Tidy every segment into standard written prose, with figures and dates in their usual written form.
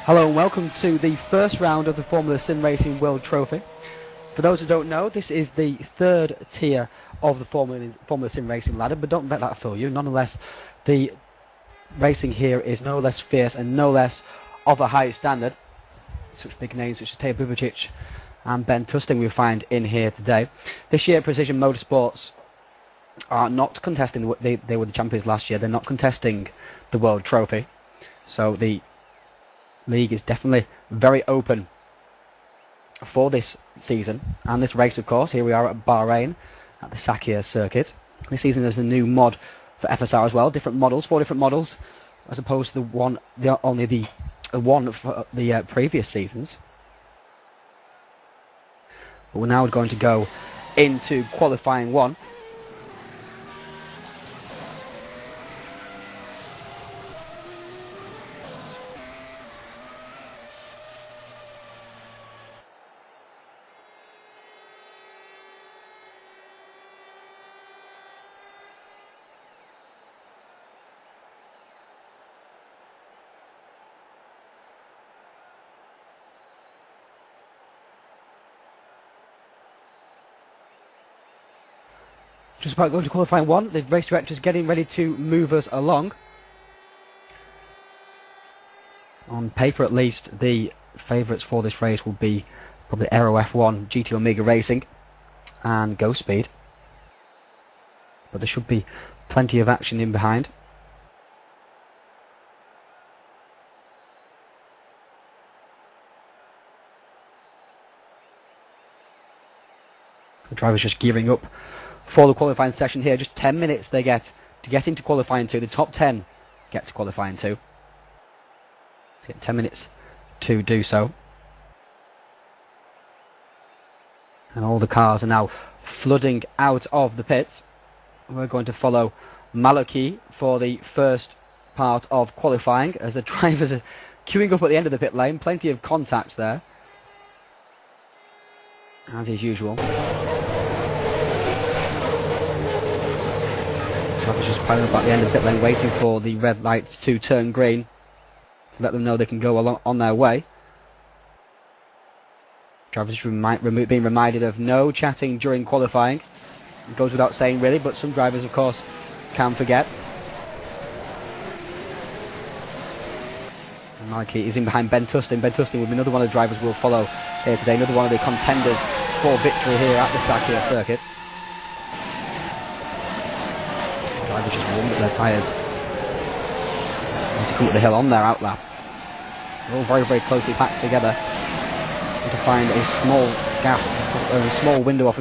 Hello and welcome to the first round of the Formula Sim Racing World Trophy. For those who don't know, this is the third tier of the Formula Sim Racing ladder, but don't let that fool you. Nonetheless, the racing here is no less fierce and no less of a high standard. Such big names such as Teo Bubicic and Ben Tusting we find in here today. This year, Precision Motorsports are not contesting, they were the champions last year, they're not contesting the World Trophy. So the league is definitely very open for this season and this race, of course. Here we are at Bahrain at the Sakhir circuit. This season there's a new mod for FSR as well, different models, 4 different models, as opposed to only the one for the previous seasons. But we're now going to go into qualifying one. Just about going to qualifying one. The race director is getting ready to move us along. On paper, at least, the favourites for this race will be probably Aero F1, GT Omega Racing, and Go Speed. But there should be plenty of action in behind. The driver's just gearing up for the qualifying session here. Just 10 minutes they get to get into qualifying 2. The top 10 get to qualifying 2. So you get 10 minutes to do so. And all the cars are now flooding out of the pits. We're going to follow Maliki for the first part of qualifying as the drivers are queuing up at the end of the pit lane. Plenty of contact there, as is usual. Drivers just piling up at the end of the pit lane, waiting for the red lights to turn green to let them know they can go along on their way. Drivers being reminded of no chatting during qualifying. It goes without saying, really, but some drivers, of course, can forget. And Maliki is in behind Ben Tusting. Ben Tusting will be another one of the drivers we'll follow here today, another one of the contenders for victory here at the Sakhir circuit. Drivers just warmed up their tyres to come up the hill on their outlap. They're all very, very closely packed together. And to find a small gap, a small window of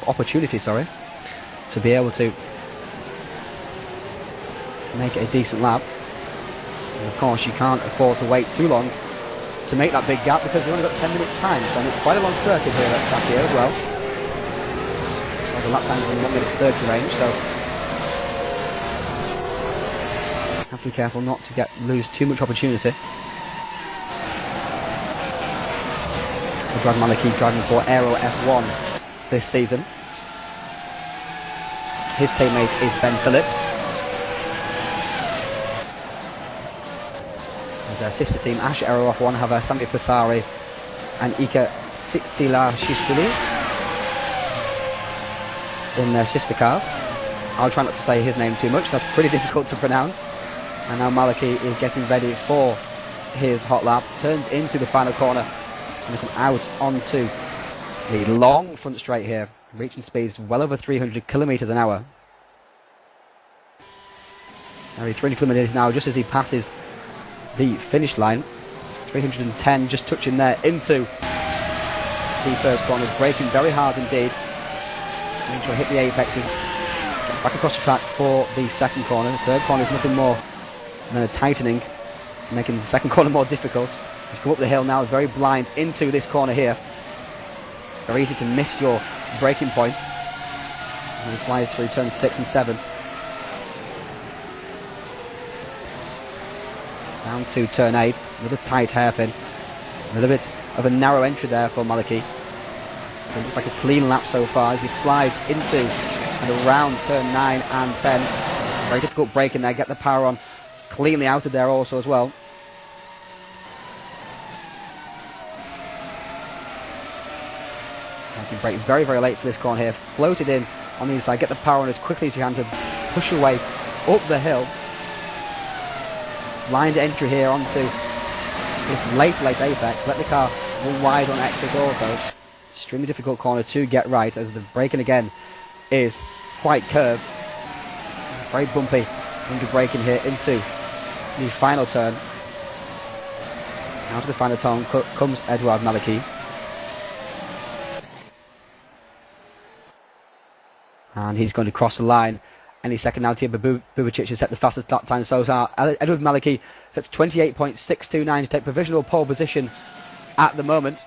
opportunity, to be able to make it a decent lap. And of course, you can't afford to wait too long to make that big gap because you've only got 10 minutes time. So it's quite a long circuit here at Sakhir as well. So the lap times are in 1 minute 30 range. So have to be careful not to lose too much opportunity. Brad Maliki driving for Aero F1 this season. His teammate is Ben Phillips. And their sister team, Ash Aero F1, have Sami Passari and Ika Silashishvili in their sister cars. I'll try not to say his name too much, that's pretty difficult to pronounce. And now Maliki is getting ready for his hot lap, turns into the final corner and come out onto the long front straight here, reaching speeds well over 300 kilometers an hour. Nearly 300 kilometers an hour just as he passes the finish line. 310 just touching there into the first corner, braking very hard indeed. Make sure I hit the apexes. Back across the track for the second corner. The third corner is nothing more than a tightening, making the second corner more difficult. You come up the hill now, very blind into this corner here. Very easy to miss your braking point. And it flies through turns 6 and 7. Down to turn 8, another tight hairpin. A little bit of a narrow entry there for Maliki. It looks like a clean lap so far as he slides into and around turn 9 and 10. Very difficult braking there, get the power on cleanly out of there also as well. I can brake very, very late for this corner here. Floated in on the inside, get the power on as quickly as you can to push your way up the hill. Lined entry here onto this late apex. Let the car run wide on exit also. Extremely difficult corner to get right as the braking again is quite curved. Very bumpy under braking here into the final turn. Out of the final turn comes Edouard Maliki. And he's going to cross the line any second now. Tiba Bubicic has set the fastest lap time so far. Edouard Maliki sets 28.629 to take provisional pole position at the moment.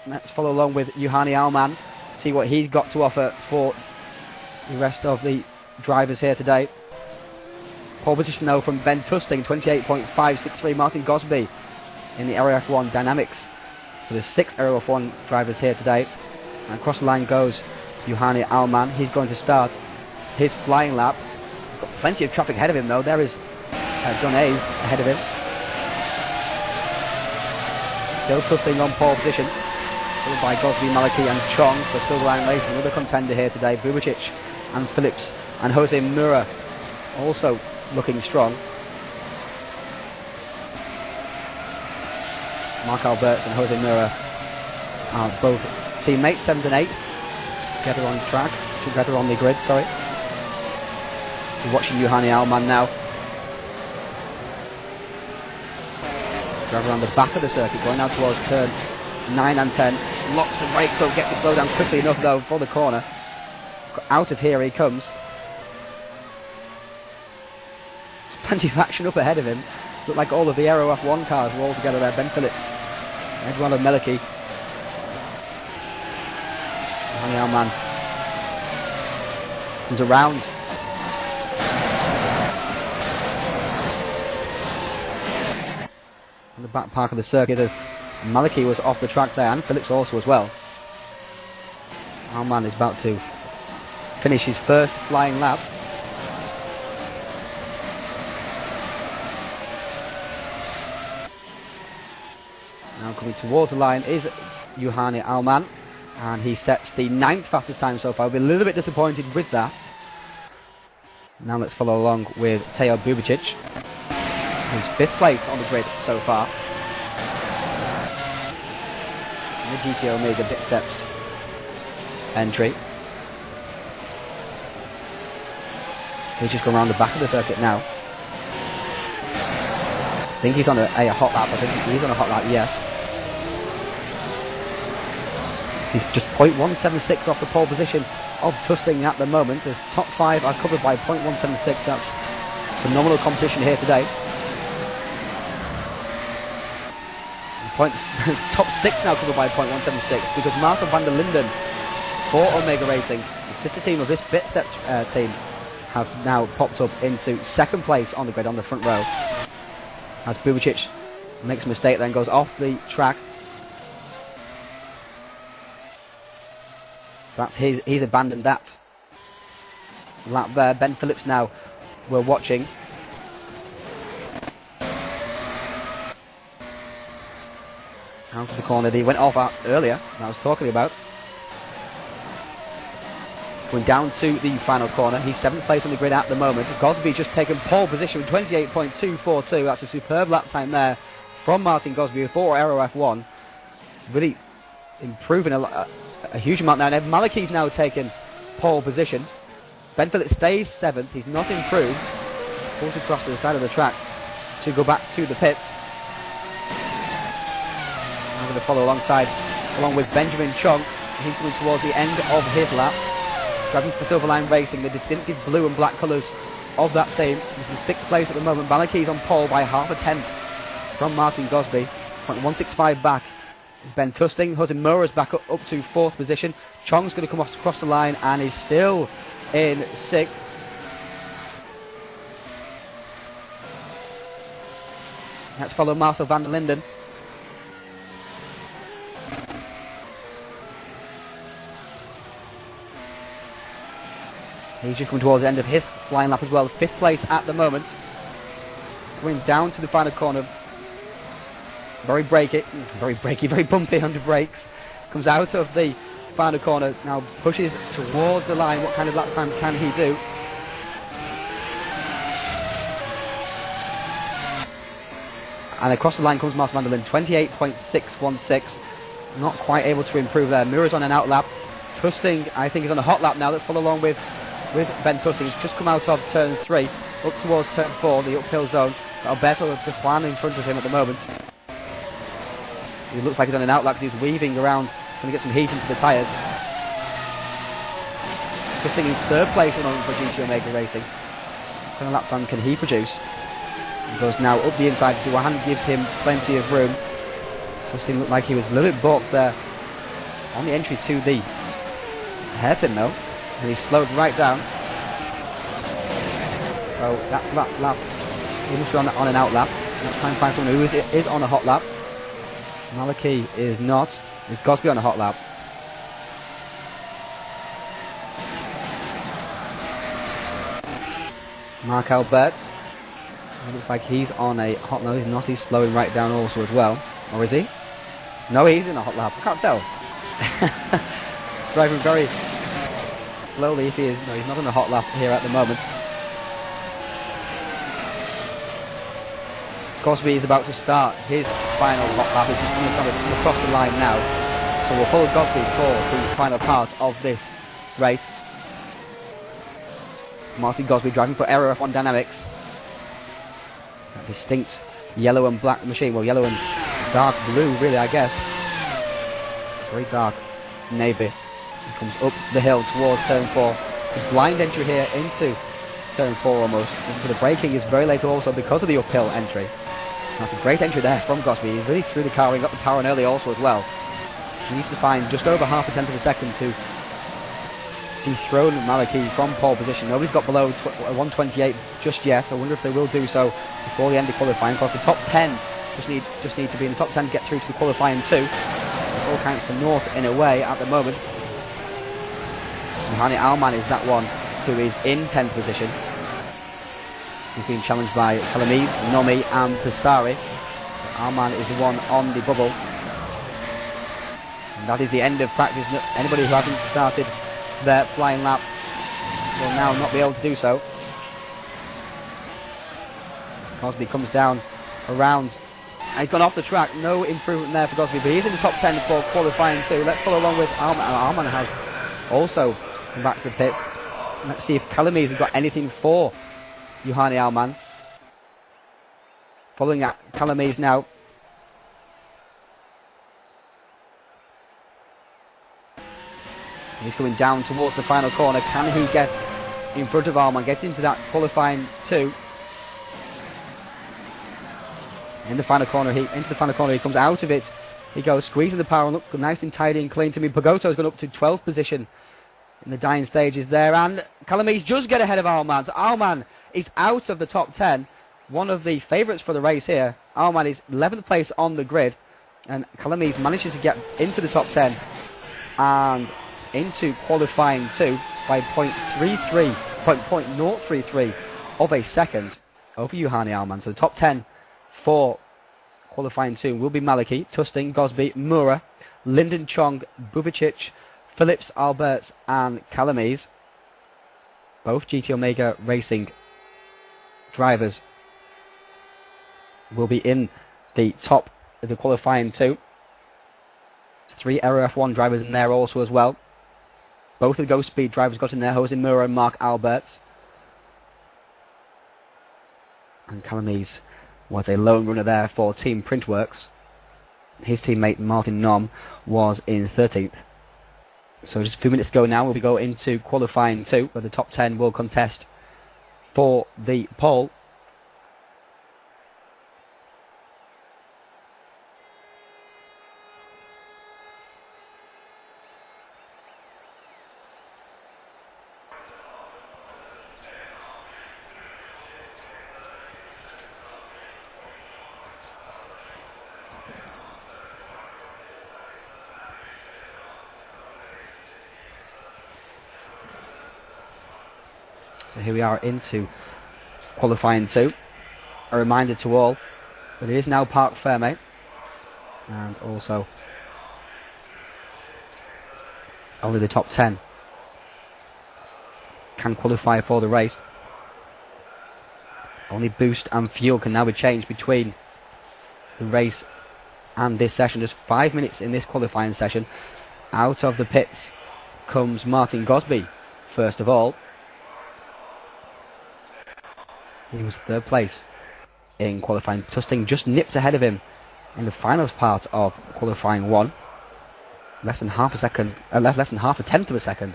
Let's follow along with Juhani Alman, see what he's got to offer for the rest of the drivers here today. Pole position though from Ben Tusting, 28.563. Martin Gosby in the Aero F1 Dynamics. So there's 6 Aero F1 drivers here today. And across the line goes Juhani Alman. He's going to start his flying lap. He's got plenty of traffic ahead of him though. There is John Hayes ahead of him. Still Tusting on pole position, followed by Gosby, Maliki and Chong for Silver Line Racing. Another contender here today, Bubicic and Phillips and Jose Mura also looking strong. Mark Alberts and Jose Mura are both teammates, 7th and 8th, together on track, together on the grid, sorry. We're watching Juhani Alman now. Drive around the back of the circuit, going now towards turn 9 and 10. Locks the brakes, so get the slow down quickly enough though for the corner. Out of here he comes. There's plenty of action up ahead of him. Look like all of the Aero F1 cars were all together there. Ben Phillips, Edouard Maliki, Juhani Alman comes around. On the back park of the circuit as Maliki was off the track there, and Phillips also as well. Alman is about to finish his first flying lap. Now coming towards the line is Juhani Alman, and he sets the 9th fastest time so far. I'll be a little bit disappointed with that. Now let's follow along with Teo Bubicic, who's 5th place on the grid so far. The GT Omega Pit Steps entry. He's just going around the back of the circuit now. I think he's on a hot lap. I think he's on a hot lap, yes. He's just 0.176 off the pole position of Tusting at the moment. His top 5 are covered by 0.176. That's phenomenal competition here today. Top 6 now covered by 0.176 because Marco van der Linden for Omega Racing, the sister team of this Pit Steps team, has now popped up into 2nd place on the grid on the front row. As Bubicic makes a mistake, then goes off the track. So that's he's abandoned that lap there. Ben Phillips now we're watching. Out of the corner that he went off at earlier, that I was talking about. Going down to the final corner. He's 7th place on the grid at the moment. Gosby's just taken pole position with 28.242. That's a superb lap time there from Martin Gosby for Aero F1. Really improving a huge amount now. And Maliki's now taken pole position. Ben Phillips stays 7th. He's not improved. Pulls across to the side of the track to go back to the pits. I'm going to follow alongside, along with Benjamin Chong. He's coming towards the end of his lap. Driving for Silver Line Racing, the distinctive blue and black colours of that team. He's in 6th place at the moment. Malaki's on pole by half a tenth from Martin Gosby. 165 back. Ben Tusting. Jose Mura's back up to 4th position. Chong's going to come across the line and is still in 6th. Let's follow Marcel van der Linden. He's just coming towards the end of his flying lap as well. 5th place at the moment. Going down to the final corner. Very bumpy under brakes. Comes out of the final corner, now pushes towards the line. What kind of lap time can he do? And across the line comes Martin van der Linden, 28.616. Not quite able to improve there. Mura's on an out lap. Tusting, I think, is on a hot lap now. Let's follow along with Ben Tusting. He's just come out of turn 3, up towards turn 4, the uphill zone. Alberto de Juan in front of him at the moment. He looks like he's on an out lap because he's weaving around, trying to get some heat into the tyres. Tusting in third place at the moment for GT Omega Racing. What kind of lap time can he produce? He goes now up the inside. Duhan gives him plenty of room. Tusting looked like he was a little bit balked there on the entry to the hairpin though, and he slowed right down. So that's lap. He must be on an out lap. Let's try and find someone who is on a hot lap. Maliki is not. He's got to be on a hot lap. Mark Alberts. It looks like he's on a hot lap. He's not. He's slowing right down also as well. Or is he? No, he's in a hot lap. I can't tell. Driving very slowly if he is. No, he's not on a hot lap here at the moment. Gosby is about to start his final hot lap. He's just coming across the line now. So we'll follow Gosby for the final part of this race. Martin Gosby driving for Aero F1 Dynamics. That distinct yellow and black machine. Well, yellow and dark blue, really, I guess. Very dark navy. He comes up the hill towards turn 4. It's a blind entry here into turn 4 almost. But the braking is very late also because of the uphill entry. That's a great entry there from Gosby. He really threw the car in, got the power on early also as well. He needs to find just over half a tenth of a second to dethrone Maliki from pole position. Nobody's got below 128 just yet. I wonder if they will do so before the end of qualifying. Of course, the top 10 just need to be in the top 10 to get through to the qualifying 2. It all counts for naught in a way at the moment. Hani Alman is that one who is in 10th position. He's been challenged by Calamise, Nomi and Pisari. Alman is the one on the bubble. And that is the end of practice. Anybody who hasn't started their flying lap will now not be able to do so. Gosby comes down around. He's gone off the track. No improvement there for Gosby, but he's in the top 10 for qualifying 2. Let's follow along with Alman. Alman has also come back to the pit. Let's see if Calamise has got anything for Juhani Alman. Following at Calamise now. He's coming down towards the final corner. Can he get in front of Alman, get into that qualifying 2? In the final corner, he comes out of it. He goes squeezing the power and look nice and tidy and clean to me. Pagoto's gone up to 12th position in the dying stages there, and Calamise does get ahead of Alman. So Alman is out of the top 10. One of the favourites for the race here. Alman is 11th place on the grid, and Calamise manages to get into the top 10 and into qualifying 2 by 0.33 of a second over Juhani Alman. So the top 10 for qualifying 2 will be Maliki, Tusting, Gosby, Mura, Linden Chong, Bubicic, Phillips, Alberts and Calamise. Both GT Omega Racing drivers will be in the top of the qualifying 2. There's 3 Aero F1 drivers in there also as well. Both of the Ghost Speed drivers got in there, Jose Mura and Mark Alberts. And Calamise was a lone runner there for Team Printworks. His teammate Martin Nom was in 13th. So just a few minutes to go now, we'll go into qualifying 2, where the top 10 will contest for the pole. So here we are into qualifying 2. A reminder to all that it is now Parc Ferme, and also Only the top 10 can qualify for the race. Only boost and fuel can now be changed between the race and this session. Just 5 minutes in this qualifying session. Out of the pits comes Martin Gosby first of all. He was third place in qualifying. Tusting just nipped ahead of him in the finals part of qualifying 1. Less than half a tenth of a second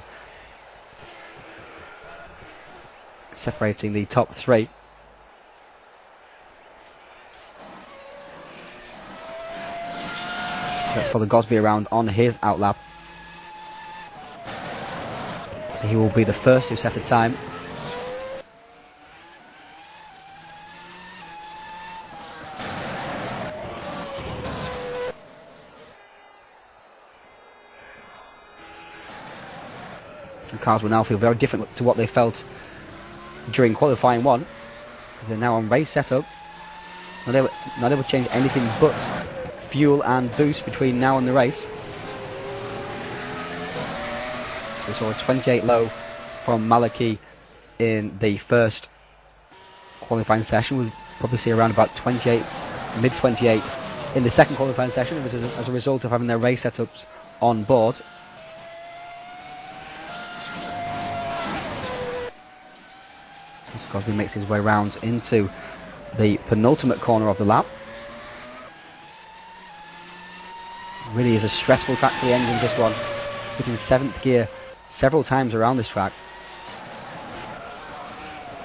separating the top 3. Let's follow Gosby around on his outlap. So he will be the first to set a time. The cars will now feel very different to what they felt during qualifying 1. They're now on race setup. Not able to change anything but fuel and boost between now and the race. So we saw a 28 low from Maliki in the first qualifying session. We'll probably see around about 28, mid 28s in the second qualifying session as a result of having their race setups on board. Gosby makes his way round into the penultimate corner of the lap. Really is a stressful track for the engine, this one. Hitting 7th gear several times around this track.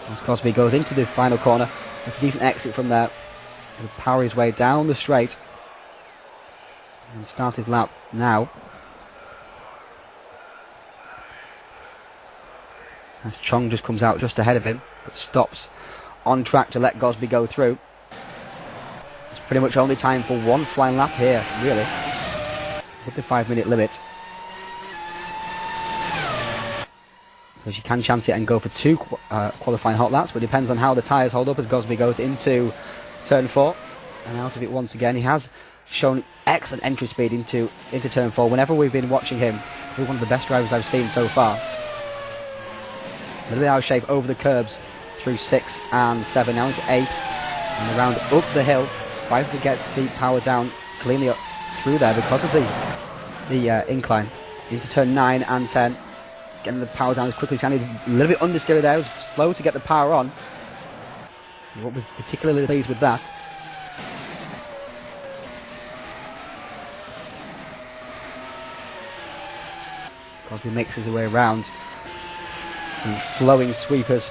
As Gosby goes into the final corner, there's a decent exit from there. He'll power his way down the straight and start his lap now. As Chong just comes out just ahead of him, but stops on track to let Gosby go through. It's pretty much only time for one flying lap here, really, with the 5-minute limit. Because you can chance it and go for 2 qualifying hot laps, but it depends on how the tyres hold up as Gosby goes into turn 4 and out of it once again. He has shown excellent entry speed into turn 4. Whenever we've been watching him, he's one of the best drivers I've seen so far. A little bit out of shape over the curbs through 6 and 7, now into 8, and around up the hill. Tries to get the power down cleanly up through there because of the incline. Into turn 9 and 10, getting the power down as quickly as he can. A little bit understeer there, was slow to get the power on. He won't be particularly pleased with that. Gosby makes his way around. And flowing sweepers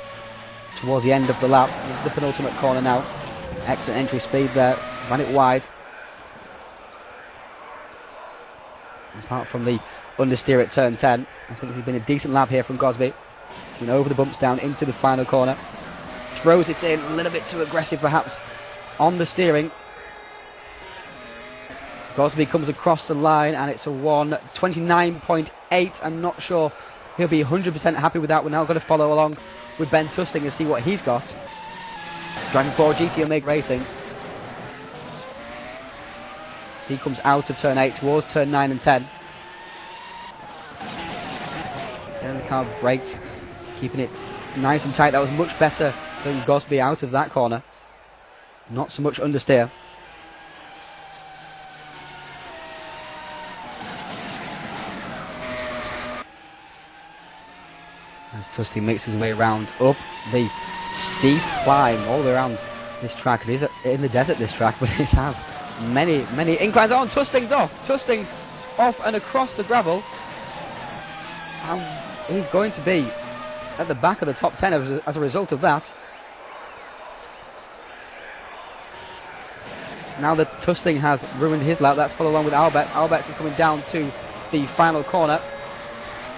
towards the end of the lap. This is the penultimate corner now. Excellent entry speed there. Ran it wide. Apart from the understeer at turn 10, I think this has been a decent lap here from Gosby. Went over the bumps down into the final corner. Throws it in, a little bit too aggressive perhaps on the steering. Gosby comes across the line and it's a 1:29.8. I'm not sure he'll be 100% happy with that. We're now going to follow along with Ben Tusting and see what he's got. Driving for GT Omega Racing. So he comes out of turn 8 towards turn 9 and 10. Then the car brakes, keeping it nice and tight. That was much better than Gosby out of that corner. Not so much understeer. As Tusting makes his way around up the steep climb all the way around this track. It is in the desert, this track, but it has many inclines. Oh, and Tusting's off. Tusting's off and across the gravel. And he's going to be at the back of the top 10 as a result of that. Now that Tusting has ruined his lap, let's follow along with Albert. Albert is coming down to the final corner.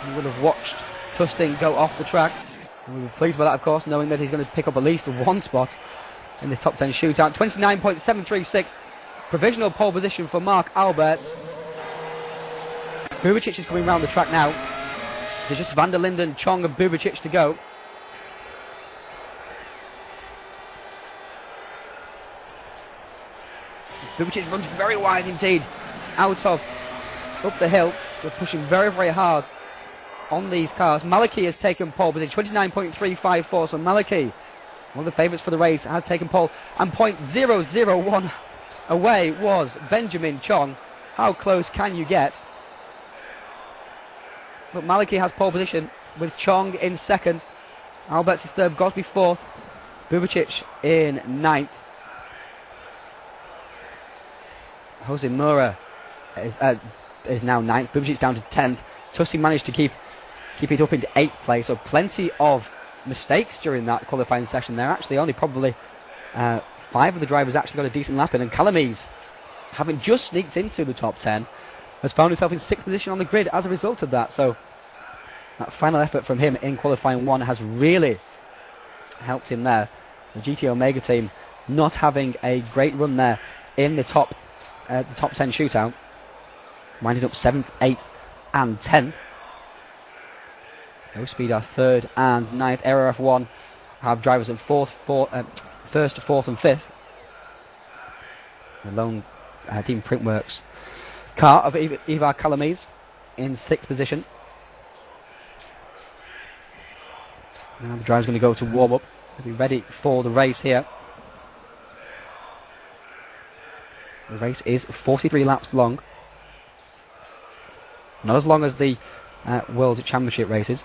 You would have watched Tusting go off the track. And we were pleased by that, of course, knowing that he's going to pick up at least one spot in this top 10 shootout. 29.736. Provisional pole position for Mark Alberts. Bubicic is coming round the track now. There's just Van der Linden, Chong and Bubicic to go. Bubicic runs very wide indeed out of up the hill. We're pushing very hard on these cars. Maliki has taken pole position, 29.354. So Maliki, one of the favourites for the race, has taken pole. And 0.001 away was Benjamin Chong. How close can you get? But Maliki has pole position with Chong in second. Alberts is third, Gosby fourth, Bubicic in ninth. Jose Mura is now ninth. Bubicic down to 10th. Tussi managed to keep it up into 8th place. So plenty of mistakes during that qualifying session there. Actually, only probably 5 of the drivers actually got a decent lap in. And Calamise, having just sneaked into the top 10, has found himself in 6th position on the grid as a result of that. So that final effort from him in qualifying 1 has really helped him there. The GT Omega team not having a great run there in the top 10 shootout, winding up 7th, 8th and 10th. No Speed are 3rd and 9th. Aero F1 have drivers in 1st, 4th and 5th. The lone Team Printworks car of Ivar Calamise in 6th position. Now the driver's going to go to warm up. They'll be ready for the race here. The race is 43 laps long. Not as long as the World Championship races,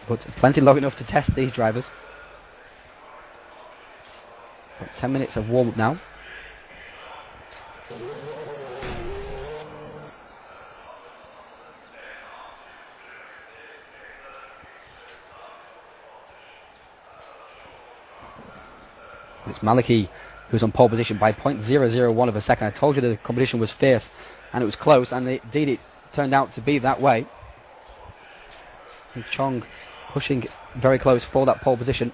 but plenty long enough to test these drivers. Got 10 minutes of warm up now. It's Maliki who's on pole position by 0.001 of a second. I told you the competition was fierce and it was close, and indeed it turned out to be that way. And Chong pushing very close for that pole position.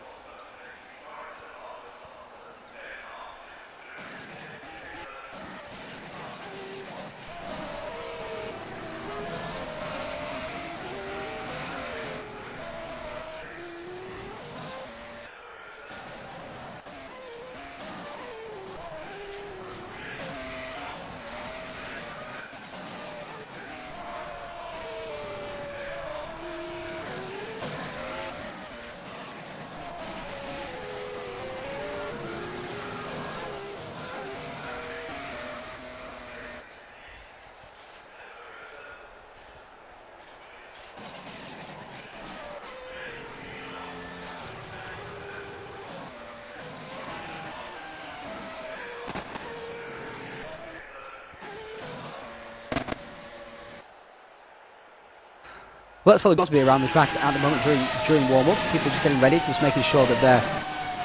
Well, let's follow Gosby around the track at the moment during warm-up. People just getting ready, just making sure that their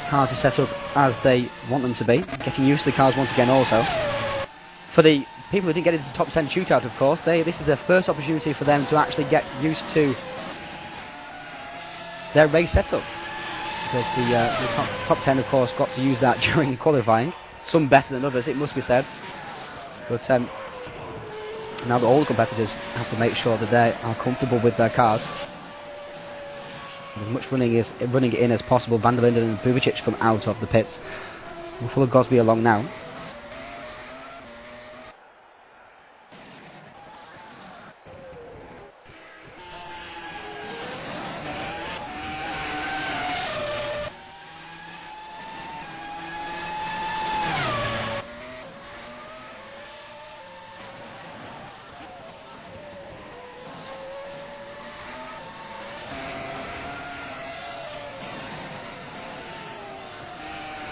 cars are set up as they want them to be. Getting used to the cars once again also. For the people who didn't get into the top 10 shootout, of course, this is their first opportunity for them to actually get used to their race setup. Because the top 10, of course, got to use that during qualifying. Some better than others, it must be said. But now that all the competitors have to make sure that they are comfortable with their cars. As much running it in as possible. Van der Linden and Bubicic come out of the pits. We'll follow Gosby along now.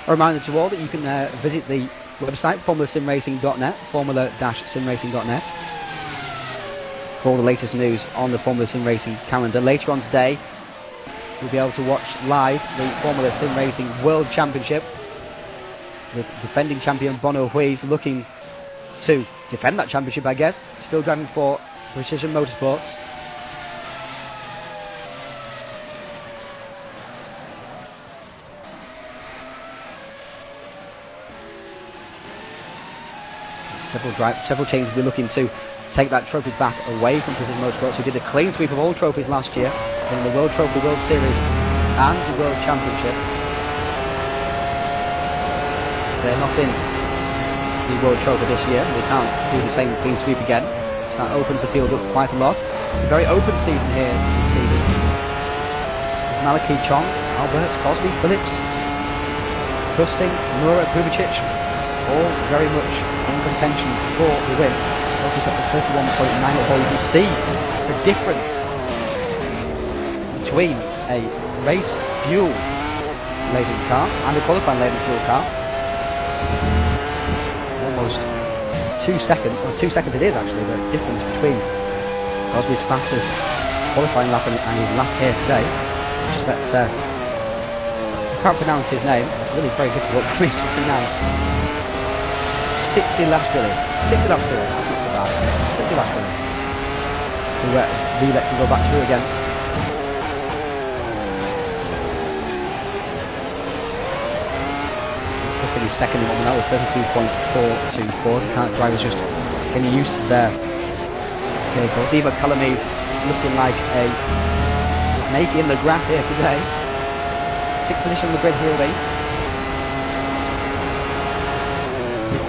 A reminder to all that you can visit the website formulasimracing.net, formula-simracing.net, for all the latest news on the Formula Sim Racing calendar. Later on today, you'll be able to watch live the Formula Sim Racing World Championship, with defending champion Bono Huiz looking to defend that championship, I guess. Still driving for Precision Motorsports. Several teams will be looking to take that trophy back away from Precision Motorsports, who did a clean sweep of all trophies last year in the World Trophy, World Series and the World Championship. They're not in the World Trophy this year. They can't do the same clean sweep again, so that opens the field up quite a lot. a very open season here this season. Malachi Chong, Albert, Cosby, Phillips, Tusting, Nura, Bubicic, all very much in contention for the win. Focus up to 31.9 before you can see the difference between a race fuel laden car and a qualifying laden fuel car. Almost 2 seconds, or 2 seconds it is actually, the difference between Cosby's fastest qualifying lap and his lap here today. Just let's, I can't pronounce his name, it's really very difficult for me to pronounce. 60 laps Billy, that's not so bad, 60 laps Billy. So V-Lex will go back through again. He's second in 1 hour, 32.424. The car drivers just getting used to their vehicles. Eva Calamese looking like a snake in the grass here today. 6th position on the grid, he'll be. His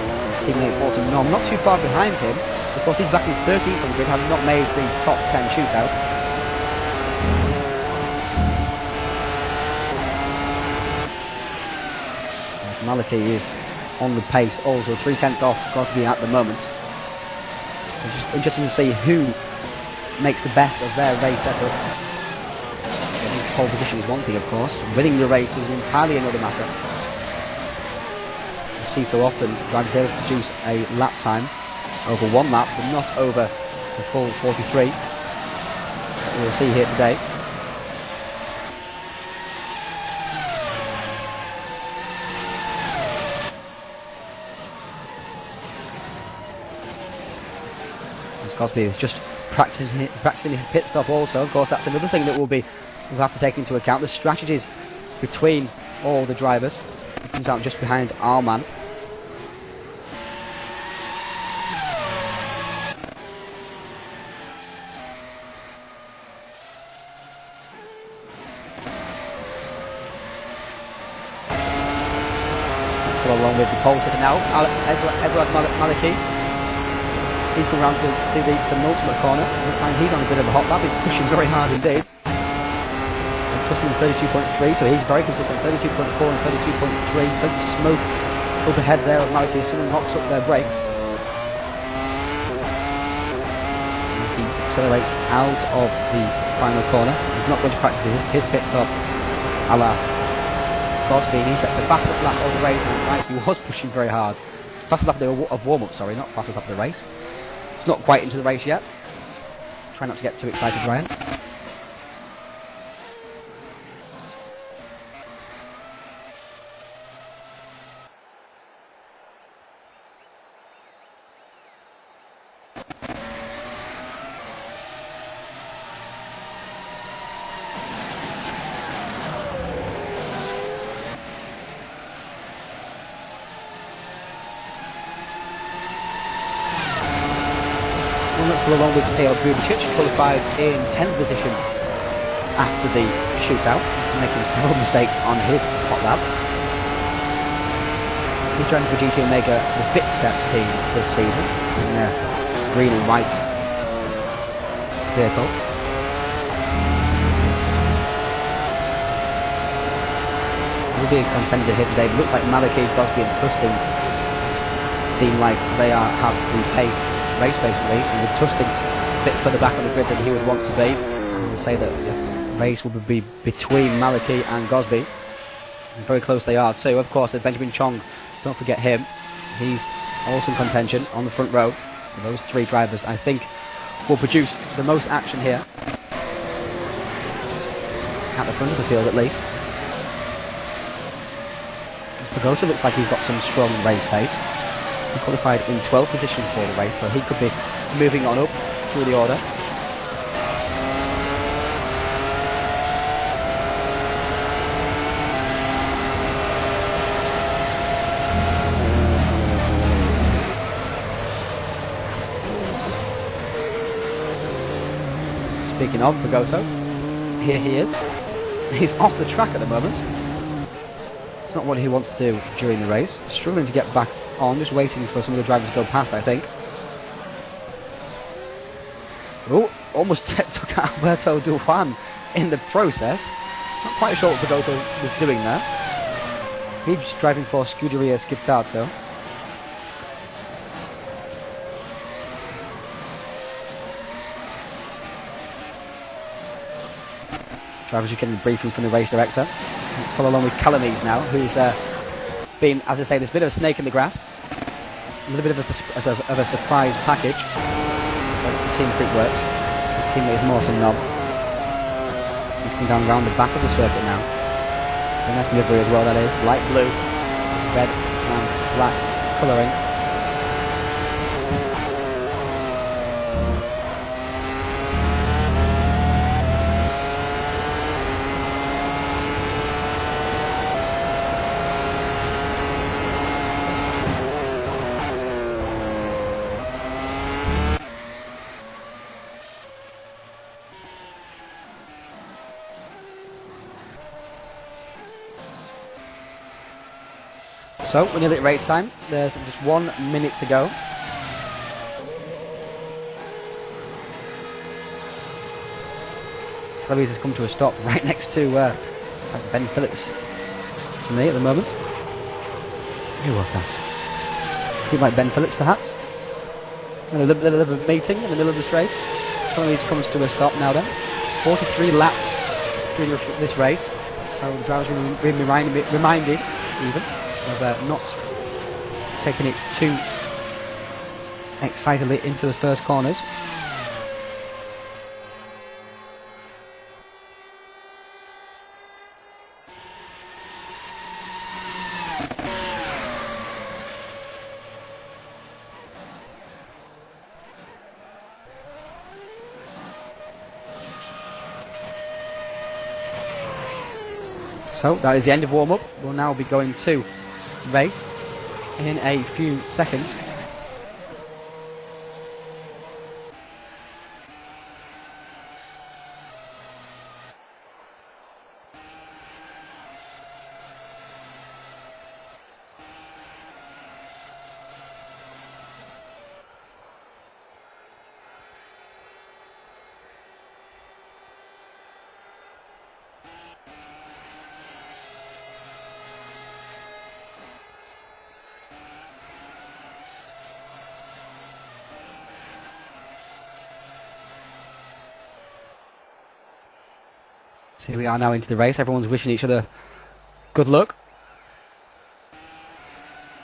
teammate 14 Nom, not too far behind him. Of course, he's back in 13th on the grid, having not made the top 10 shootout. Malachi is on the pace, also 3/10 off Cosby at the moment. It's just interesting to see who makes the best of their race setup. Pole position is one thing, of course. Winning the race is entirely another matter. You see so often drivers able to produce a lap time over 1 lap, but not over the full 43. We'll see here today. Cosby is just practicing his pit stop also. Of course, that's another thing that we'll have to take into account. The strategies between all the drivers. He comes out just behind our man. Along with the pole sitter now, Edward Malachi. He's come round to the penultimate corner. And he's on a bit of a hot lap. He's pushing very hard indeed. And Tustin 32.3, so he's very consistent. 32.4 and 32.3. Plenty of smoke overhead there of Malachi. Someone knocks up their brakes. And he accelerates out of the final corner. He's not going to practice his pit stop a la Cosby. He sets the fastest lap of the race, and right, he was pushing very hard. Fastest lap of warm-up, sorry, not fastest lap of the race. It's not quite into the race yet. Try not to get too excited, Ryan. Along with Theo Bubicic, qualified in 10th position after the shootout, making several mistakes on his hot lap. He's driving for GT Omega, the Fit Steps team this season, in their green and white vehicle. Will be a contender here today, but looks like Malachi, Cosby and Tustin seem like they have the pace race basically, and with Tustin a bit further back on the grid than he would want to be. I would say that the race will be between Malachi and Cosby. And very close they are too. Of course, Benjamin Chong, don't forget him. He's also in contention on the front row. So those 3 drivers, I think, will produce the most action here. At the front of the field at least. Pagoto looks like he's got some strong race pace. He qualified in 12th position for the race, so he could be moving on up through the order. Speaking of Pagoto, here he is. He's off the track at the moment. It's not what he wants to do during the race. Struggling to get back on, just waiting for some of the drivers to go past, I think. almost took out Alberto Duran in the process. Not quite sure what Pagoto was doing there. He's driving for Scuderia Skiptato. Drivers are getting a briefing from the race director. Let's follow along with Calamese now, who's been, as I say, there's a bit of a snake in the grass. A little bit of a surprise package. The team Brickworks. His teammate is Morton Knob. He's come down around the back of the circuit now. Very nice livery as well, that is. Light blue, red and black colouring. So, we're nearly at race time. There's just 1 minute to go. Cleves has come to a stop right next to Ben Phillips to me at the moment. Who was that? Looking like Ben Phillips, perhaps? A little bit of a meeting in the middle of this race. Cleves comes to a stop now then. 43 laps during this race. So the drivers will be reminded even of not taking it too excitedly into the first corners. So that is the end of warm-up. We'll now be going to race in a few seconds. So here we are now into the race. Everyone's wishing each other good luck.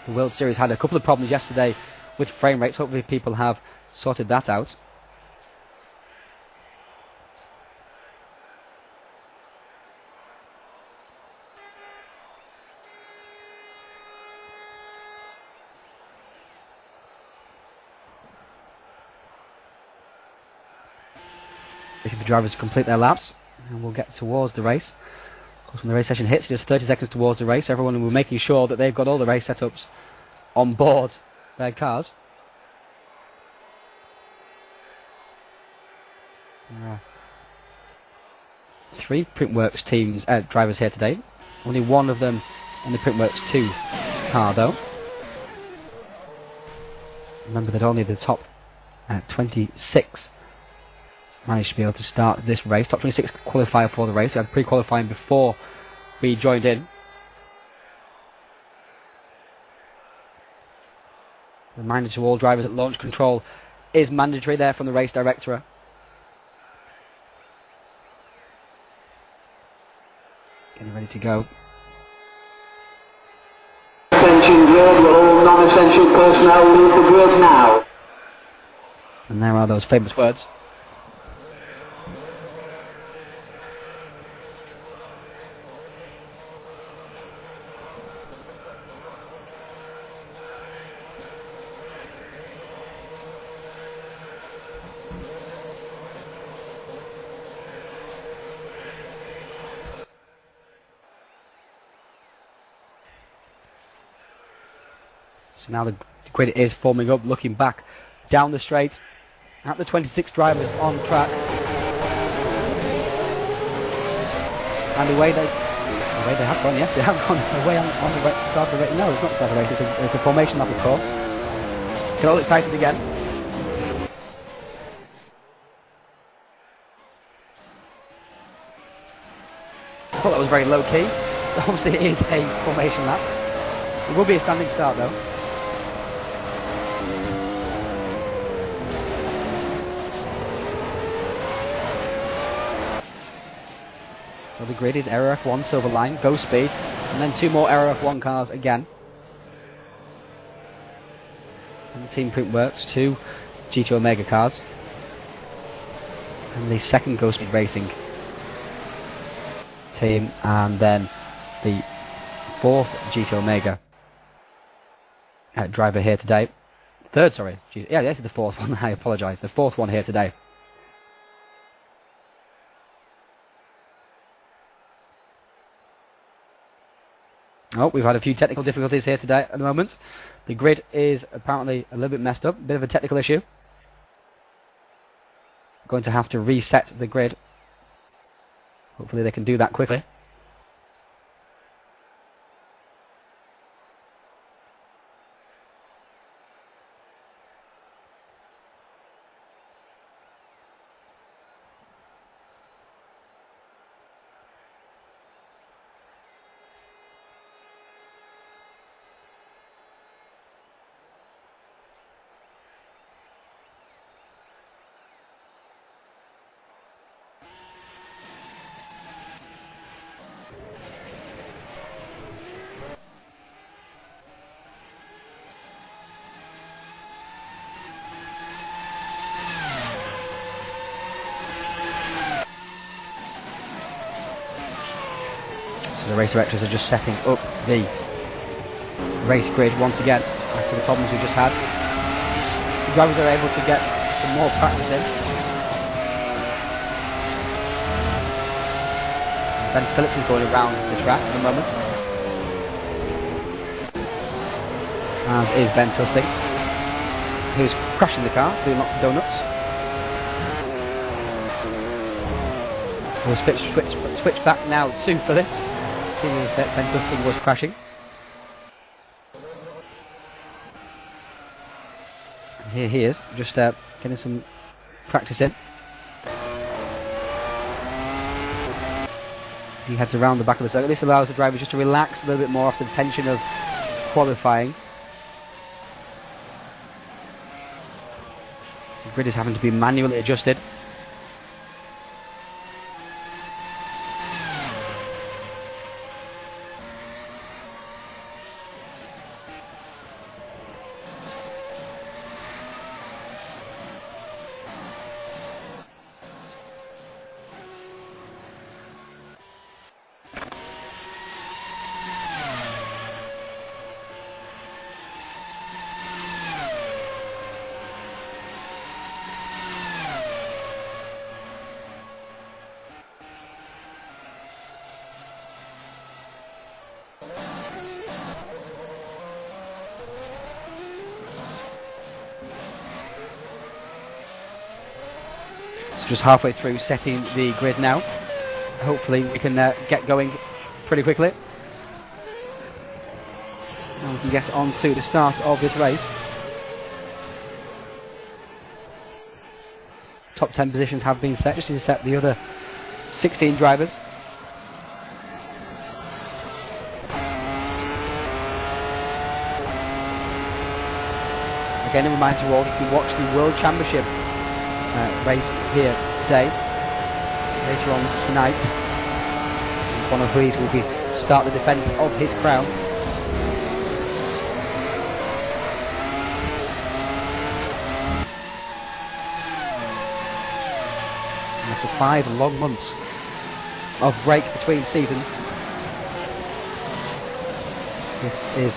The World Series had a couple of problems yesterday with frame rates. Hopefully people have sorted that out. Waiting for drivers to complete their laps. And we'll get towards the race. Of course, when the race session hits, just 30 seconds towards the race. Everyone will be making sure that they've got all the race setups on board their cars. There are 3 Printworks teams, drivers here today. Only one of them in the Printworks 2 car, though. Remember that only the top 26 managed to be able to start this race. Top 26 qualify for the race. We had pre-qualifying before we joined in. Reminder to all drivers that launch control is mandatory there from the race director. Getting ready to go. Attention grid, will all non-essential personnel leave the grid now? And there are those famous words. So now the grid is forming up, looking back down the straight at the 26 drivers on track. And away they have gone, yes, they have gone away on the start of the race. No, it's not the start of the race, it's a formation lap, of course. Get all excited again. thought that was very low key. Obviously it is a formation lap. It will be a standing start though. So the grid is Aero F1 silver line, go speed, and then 2 more Aero F1 cars again. And the Team Printworks, 2 GT Omega cars. And the second Go Speed Racing team, and then the 4th GT Omega driver here today. Third, sorry. Yeah, this is the 4th one, I apologise. The 4th one here today. Oh, we've had a few technical difficulties here today at the moment. The grid is apparently a little bit messed up, a bit of a technical issue. Going to have to reset the grid. Hopefully they can do that quickly. So the race directors are just setting up the race grid once again after the problems we just had. The drivers are able to get some more practice in. Ben Phillips is going around the track at the moment, as is Ben Tusting, who's crashing the car, doing lots of donuts. We'll switch back now to Phillips. Ben Tusting was crashing. And here he is, just getting some practice in. He heads around the back of the circuit. This allows the drivers just to relax a little bit more off the tension of qualifying. The grid is having to be manually adjusted. Just halfway through setting the grid now. Hopefully we can get going pretty quickly. And we can get on to the start of this race. Top 10 positions have been set, just to set the other 16 drivers. Again, a reminder to all, if you watch the World Championship race here today, later on tonight, one of these will be start the defence of his crown. And after 5 long months of break between seasons, this is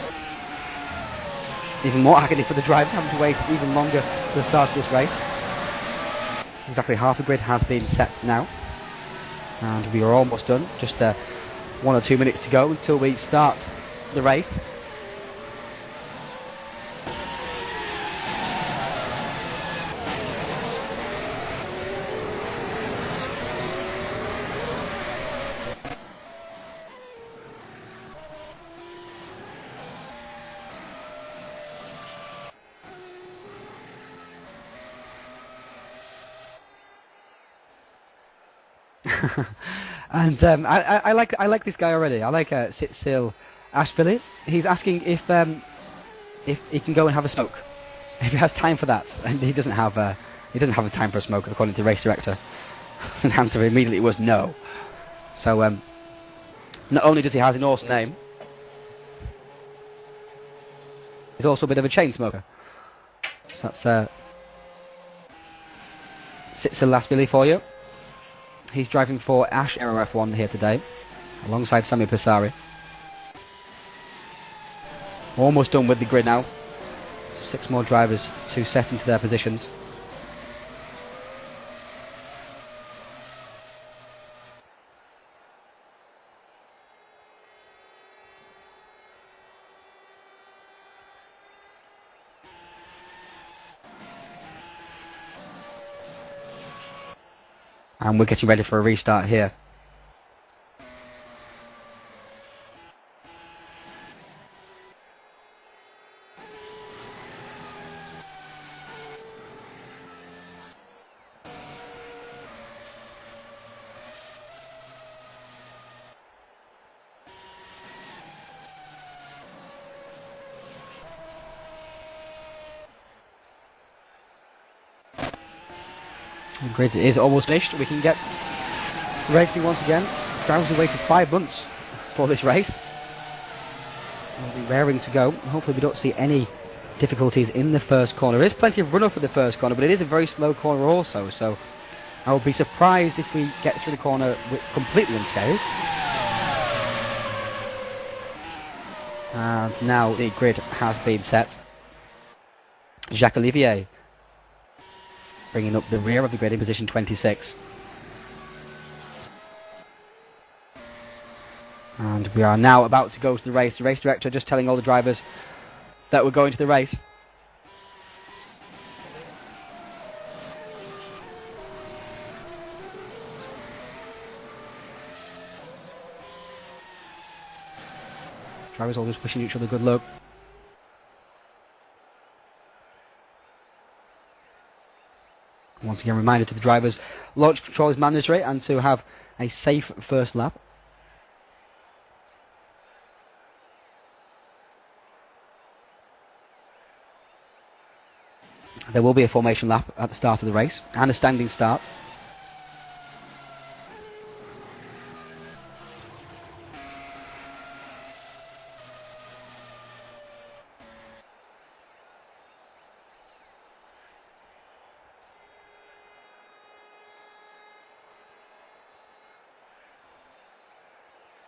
even more agony for the drivers, having to wait even longer for the start of this race. Exactly half the grid has been set now, and we are almost done. Just 1 or 2 minutes to go until we start the race. And I like this guy already. I like Sitsil Ashbilly. He's asking if he can go and have a smoke, if he has time for that, and he doesn't have a time for a smoke according to race director. And the answer immediately was no. So not only does he have an awesome name, he's also a bit of a chain smoker. So that's Sitsil Ashbilly for you. He's driving for Ash Aero F1 here today, alongside Sami Passari. Almost done with the grid now. 6 more drivers to set into their positions. And we're getting ready for a restart here. The grid is almost finished. We can get racing once again. Drivers have waited 5 months for this race. We'll be raring to go. Hopefully we don't see any difficulties in the first corner. There is plenty of runoff for the first corner, but it is a very slow corner also, so I would be surprised if we get through the corner completely unscathed. And now the grid has been set. Jacques Olivier bringing up the rear of the grid in position 26. And we are now about to go to the race. The race director just telling all the drivers that we're going to the race. Drivers all just wishing each other good luck. Once again, reminder to the drivers, launch control is mandatory and to have a safe first lap. There will be a formation lap at the start of the race and a standing start.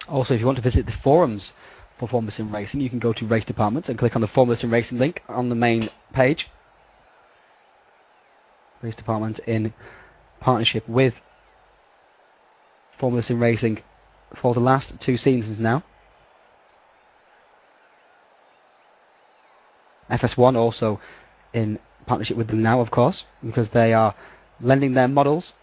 Also, if you want to visit the forums for Formula Sim Racing, you can go to Race Department and click on the Formula Sim Racing link on the main page. Race Department in partnership with Formula Sim Racing for the last 2 seasons now. FS1 also in partnership with them now, of course, because they are lending their models .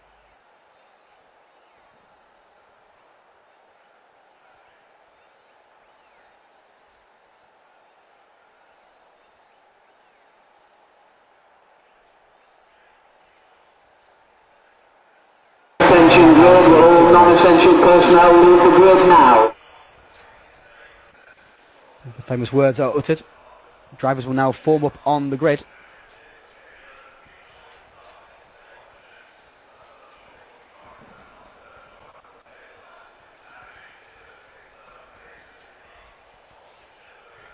Attention grid, will all non-essential personnel leave the grid now. The famous words are uttered. Drivers will now form up on the grid.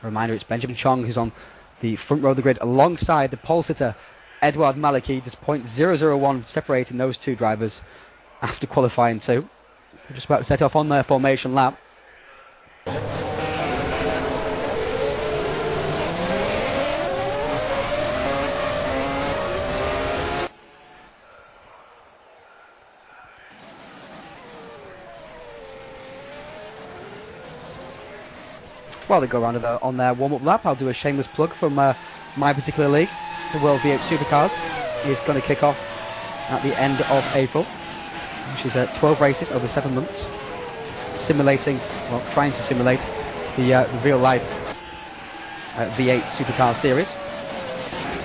A reminder, it's Benjamin Chong who's on the front row of the grid alongside the pole sitter Edouard Maliki, just .001 separating those 2 drivers after qualifying 2. We're just about to set off on their formation lap. While they go around on their warm-up lap, I'll do a shameless plug from my particular league. The World V8 Supercars is going to kick off at the end of April, which is 12 races over 7 months, trying to simulate the real-life V8 Supercar series.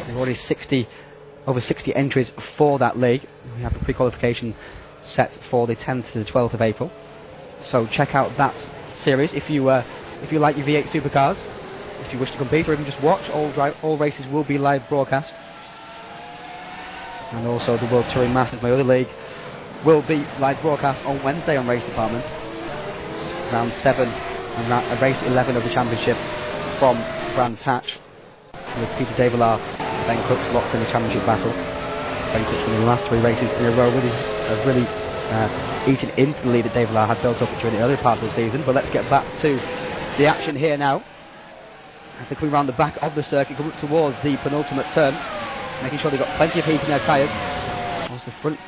There are already over 60 entries for that league. We have a pre-qualification set for the 10th to the 12th of April. So check out that series if you like your V8 supercars. If you wish to compete or even just watch, all races will be live broadcast. And also the World Touring Masters, my other league, will be live broadcast on Wednesday on Race Department. Round 7 and race 11 of the championship from Brands Hatch, with Peter Davillard and Ben Crooks locked in the championship battle. Ben Crooks won the last 3 races in a row, really eating into the lead that Davillard had built up during the earlier part of the season. But let's get back to the action here now. As they're coming around the back of the circuit, coming up towards the penultimate turn, making sure they've got plenty of heat in their tyres. Once the front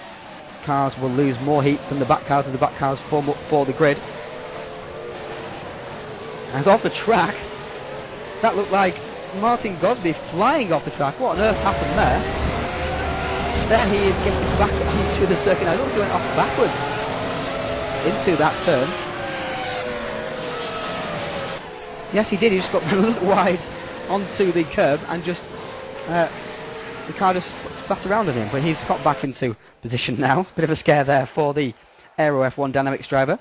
cars will lose more heat than the back cars, as the back cars form up for the grid. As off the track, that looked like Martin Gosby flying off the track. What on earth happened there? There he is getting back onto the circuit. I don't think he went off backwards into that turn. Yes, he did. He just got a little wide onto the curb and just the car just spat around on him. But he's got back into position now. Bit of a scare there for the Aero F1 Dynamics driver.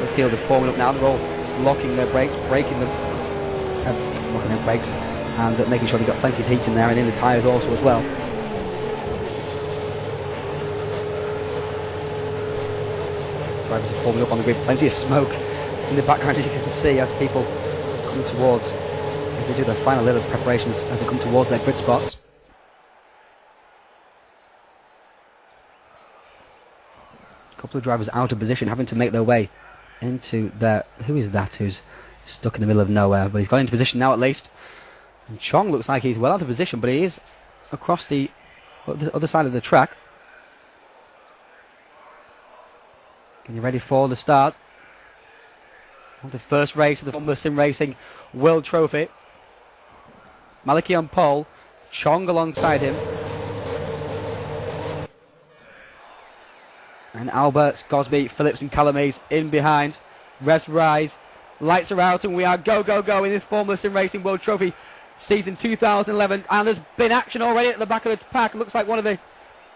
The field are forming up now. They're all locking their brakes, locking their brakes, and making sure they've got plenty of heat in there and in the tyres also as well. Drivers are forming up on the grid. Plenty of smoke in the background, as you can see, as people come towards, as they do their final little preparations as they come towards their grid spots. A couple of drivers out of position, having to make their way into their... Who is that who's stuck in the middle of nowhere? But he's got into position now at least. And Chong looks like he's well out of position, but he is across the other side of the track. Getting ready for the start of the first race of the Formula Sim Racing World Trophy. Maliki on pole, Chong alongside him. And Alberts, Gosby, Phillips and Calamise in behind. Revs rise, lights are out, and we are go, go, go in this Formula Sim Racing World Trophy season 2011. And there's been action already at the back of the pack. Looks like one of the...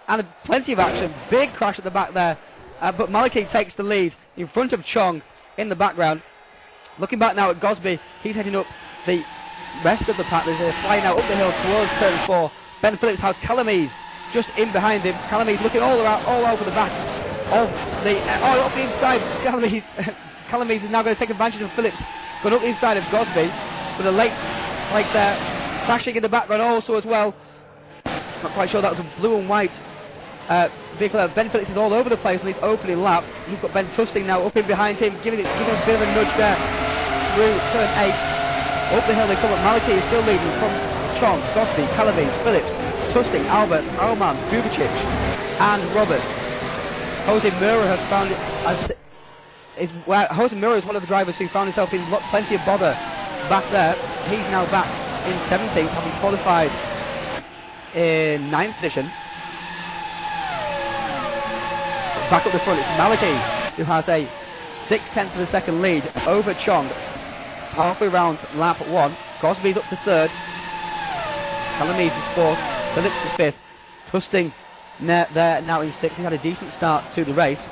And plenty of action. Big crash at the back there. But Maliki takes the lead in front of Chong in the background. Looking back now at Gosby, he's heading up the rest of the pack. There's a fly now up the hill towards turn 4. Ben Phillips has Calamise just in behind him. Calamise looking all around, all over the back of the... up the inside. Calamise is now going to take advantage of Phillips. Going up the inside of Gosby with a late like there. Crashing in the background also as well. Not quite sure that was a blue and white vehicle. Ben Phillips is all over the place on his opening lap. He's got Ben Tusting now up in behind him, giving a bit of a nudge there through turn 8. Up the hill they come up. Maliki is still leading from Chong, Gosby, Calamise, Phillips, Tusting, Albert, Oman, Bubicic and Roberts. Jose Mura has found it Jose Mura is one of the drivers who found himself in plenty of bother back there. He's now back in 17th, having qualified in 9th position. Back up the front, it's Maliki who has a 6/10 of a second lead over Chong. Halfway round lap 1. Gosby's up to 3rd. Calamise is 4th. Phillips is 5th. Tusting there now in 6th. He had a decent start to the race.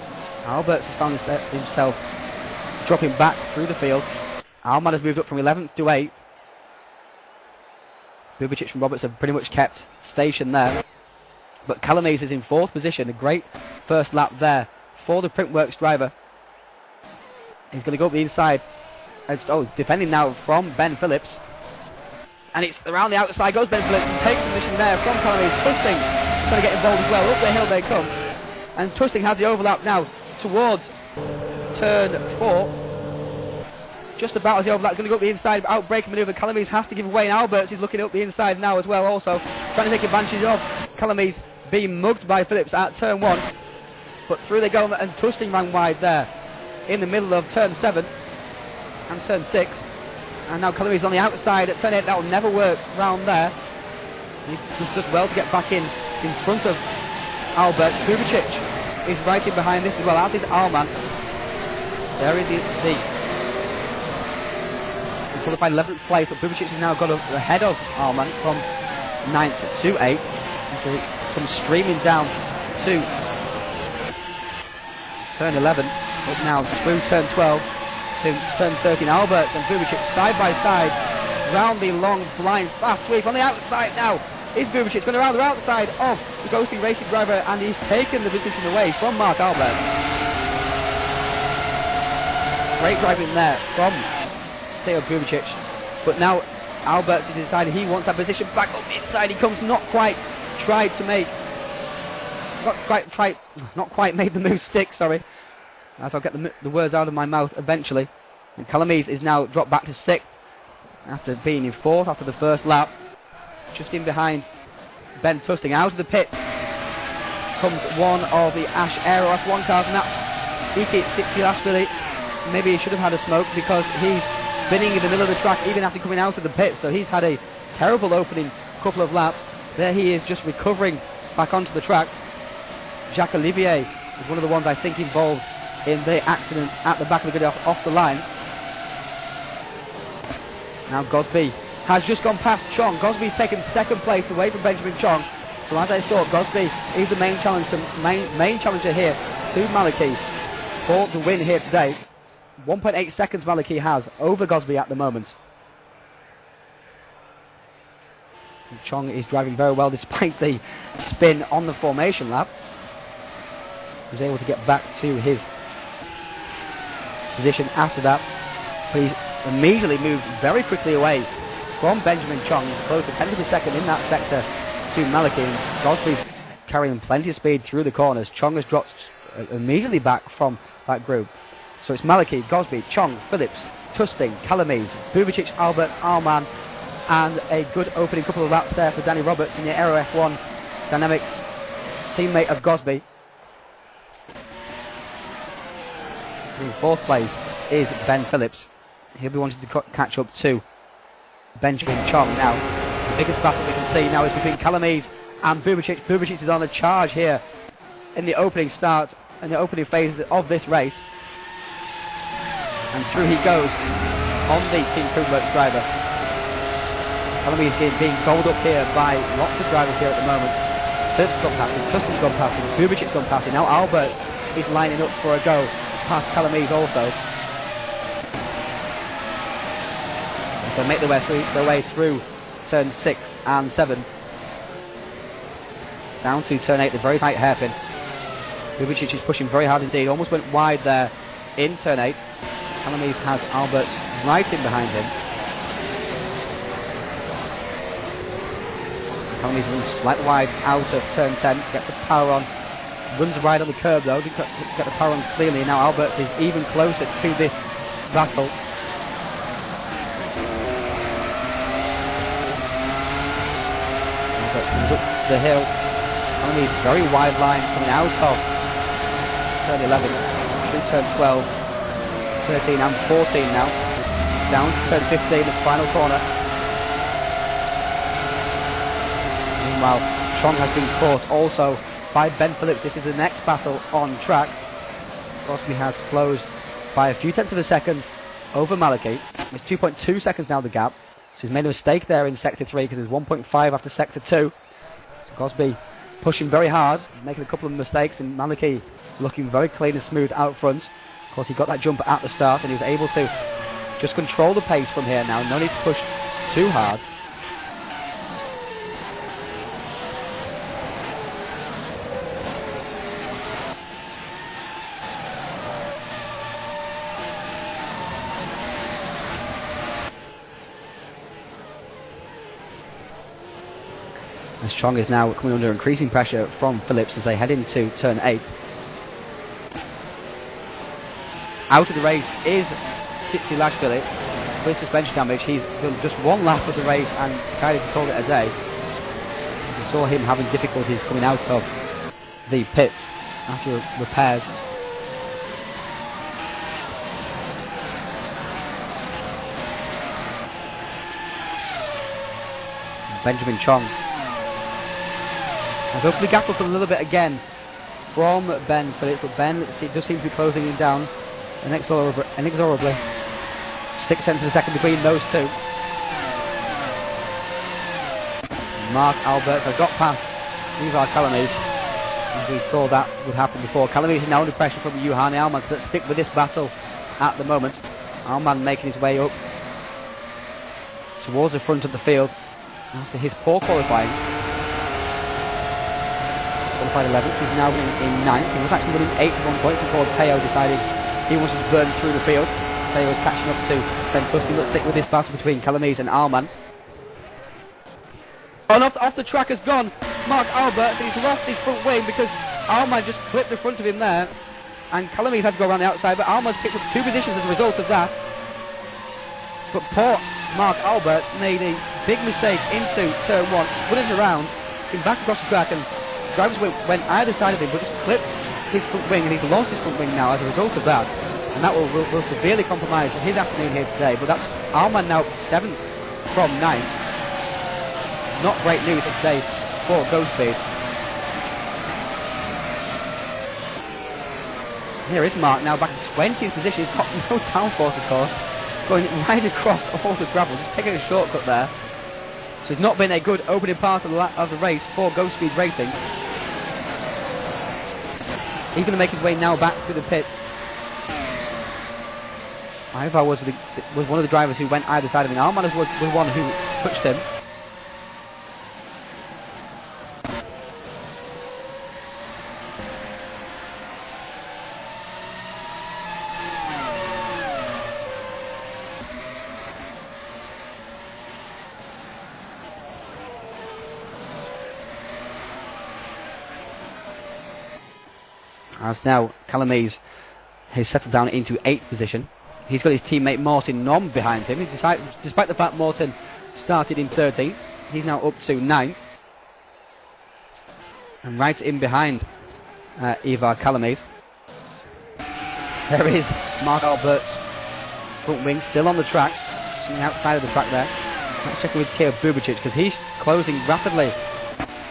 Alberts has found himself dropping back through the field. Alman has moved up from 11th to 8th. Bubicic and Roberts have pretty much kept station there. But Calamise is in 4th position. A great first lap there for the Printworks driver. He's going to go up the inside. Defending now from Ben Phillips. And it's around the outside goes Ben Phillips and takes position there from Calamise. Tusting going to get involved as well. Up the hill they come. And Tusting has the overlap now towards turn 4. Just about as the overlap is going to go up the inside. Outbraking manoeuvre. Calamise has to give away. And Alberts is looking up the inside now as well also. Trying to take advantage of Calamise being mugged by Phillips at turn 1. But through they go, and Tusting ran wide there in the middle of turn 7 and turn 6. And now Calamise on the outside at turn 8. That will never work round there. He does well to get back in front of Albert. Bubicic is right in behind this as well, as is Alman. There is the qualified 11th place, but Bubicic has now got ahead of Alman from 9th to 8th. So it comes streaming down to turn 11, up now through turn 12 to turn 13. Alberts and Bubicic side by side round the long blind fast sweep on the outside now. Is Bubicic going around the outside of the Ghosting Racing driver, and he's taken the position away from Mark Alberts. Great driving there from Theo Bubicic, but now Alberts has decided he wants that position back up inside. He comes not quite made the move stick, sorry, as I'll get the words out of my mouth eventually. And Calamise is now dropped back to 6th after being in 4th after the first lap, just in behind Ben Tusting. Out of the pit comes one of the Ash Aero F1 cars, and that's Iki Tsitsilasvili. Maybe he should have had a smoke, because he's spinning in the middle of the track even after coming out of the pit, so he's had a terrible opening couple of laps. There he is, just recovering back onto the track. Jacques Olivier is one of the ones I think involved in the accident at the back of the grid off the line. Now Gosby has just gone past Chong. Gosby's taken 2nd place away from Benjamin Chong. So as I thought, Gosby is the main challenger here to Maliki for the win here today. 1.8 seconds Maliki has over Gosby at the moment. And Chong is driving very well despite the spin on the formation lap. He was able to get back to his position after that, but he's immediately moved very quickly away from Benjamin Chong, close to 10th of a second in that sector to Maliki. And Gosby's carrying plenty of speed through the corners. Chong has dropped immediately back from that group. So it's Maliki, Gosby, Chong, Phillips, Tusting, Calamise, Bubicic, Alberts, Arman, and a good opening couple of laps there for Danny Roberts in the Aero F1 Dynamics teammate of Gosby. In 4th place is Ben Phillips. He'll be wanting to catch up to Benjamin Chong now. The biggest battle we can see now is between Calamise and Bubicic. Bubicic is on a charge here in the opening start, in the opening phase of this race. And through he goes on the Team Proofworks driver. Calamise being gobbled up here by lots of drivers here at the moment. Phillips gone passing, Tustin's gone passing, Bubicic's gone passing. Now Alberts is lining up for a go past Calamise also. So make their way through turn 6 and 7. Down to turn 8, the very tight hairpin. Bubicic is pushing very hard indeed, almost went wide there in turn 8. Calamise has Alberts right in behind him. Calamise moves slightly wide out of turn 10, gets the power on, runs wide on the curb though, didn't get the power on clearly. Now Alberts is even closer to this battle. Alberts comes up the hill. Calamise very wide line coming out of turn 11 through turn 12, 13 and 14 now. Down to turn 15, the final corner. Meanwhile, Chong has been caught also by Ben Phillips. This is the next battle on track. Gosby has closed by a few tenths of a second over Maliki. It's 2.2 seconds now the gap. So he's made a mistake there in sector 3 because there's 1.5 after sector 2. So Gosby pushing very hard, making a couple of mistakes, and Maliki looking very clean and smooth out front. Of course, he got that jump at the start and he was able to just control the pace from here now. No need to push too hard. As Chong is now coming under increasing pressure from Phillips as they head into turn 8. Out of the race is Tsitsilasvili with suspension damage. He's done just one lap of the race and decided to call it a day. We saw him having difficulties coming out of the pits after repairs. Benjamin Chong has opened the gap up a little bit again from Ben Phillips, but Ben does seem to be closing him down inexorably. 6 tenths of a second between those two. Mark Alberts has got past Ivar Calames. As we saw that would happen before. Calames is now under pressure from Juhani Alman, so let's stick with this battle at the moment. Alman making his way up towards the front of the field after his poor qualifying. Qualified 11th, he's now in 9th. He was actually running 8th at one point before Teo decided he wanted to burn through the field. Teo is catching up to Ben Tustin. Let's stick with this battle between Calames and Alman. And off the track has gone Mark Albert, but he's lost his front wing because Alman just clipped the front of him there, and Calames had to go around the outside, but Alman's picked up 2 positions as a result of that. But poor Mark Albert made a big mistake into turn 1, spun it around, came back across the track, and drivers went either side of him, but just clipped his front wing, and he's lost his front wing now as a result of that, and that will severely compromise his afternoon here today. But that's Alman now 7th from 9th. Not great news today for Ghostspeed. Here is Mark now back in 20th position. He's got no downforce, of course, going right across all the gravel, just taking a shortcut there. So it's not been a good opening part of the race for Ghostspeed Racing. He's going to make his way now back through the pits. Ivar was one of the drivers who went either side of him. Alman was one who touched him. As now Calames has settled down into 8th position. He's got his teammate Martin Nom behind him. Despite the fact Martin started in 13th, he's now up to 9th. And right in behind Ivar Calames, there is Mark Albert's front wing still on the track, on the outside of the track there. Let's check with Teo Bubicic because he's closing rapidly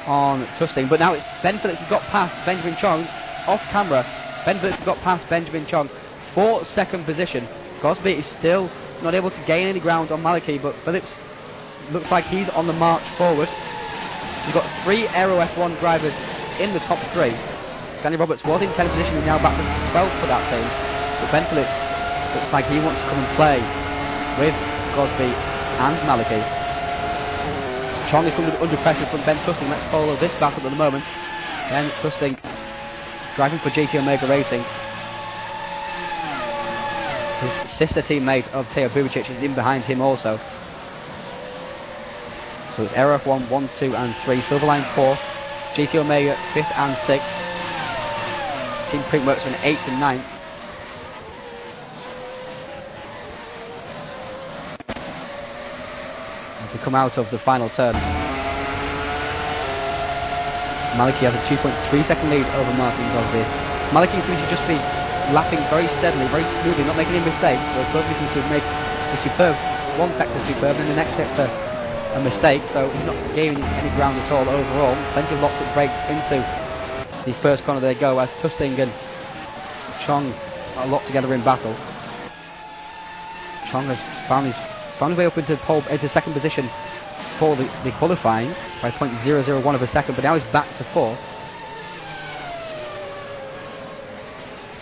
on Tustin. But now it's Ben Phillips who's got past Benjamin Chong. Off camera, Ben Phillips got past Benjamin Chong for 2nd position. Gosby is still not able to gain any ground on Maliki, but Phillips looks like he's on the march forward. We've got 3 Aero F1 drivers in the top 3. Danny Roberts was in 10th position and now back to 12th for that team. But Ben Phillips looks like he wants to come and play with Gosby and Maliki. Chong is coming under pressure from Ben Tustin. Let's follow this battle at the moment. Ben Tustin driving for GT Omega Racing. His sister teammate of Teo Bubicic is in behind him also. So it's Aero F1 1, 2 and 3, Silverline 4, GT Omega 5th and 6th. Team Printworks are in 8th and 9th. As we come out of the final turn, Maliki has a 2.3 second lead over Martin Gosby. Maliki seems to just be lapping very steadily, very smoothly, not making any mistakes. So Gosby seems to make a superb, one sector superb and the next sector a mistake, so he's not gaining any ground at all overall. Plenty of locked up brakes into the first corner they go as Tustin and Chong are locked together in battle. Chong has found his way up into 2nd position for the qualifying by 0.001 of a second, but now he's back to 4th.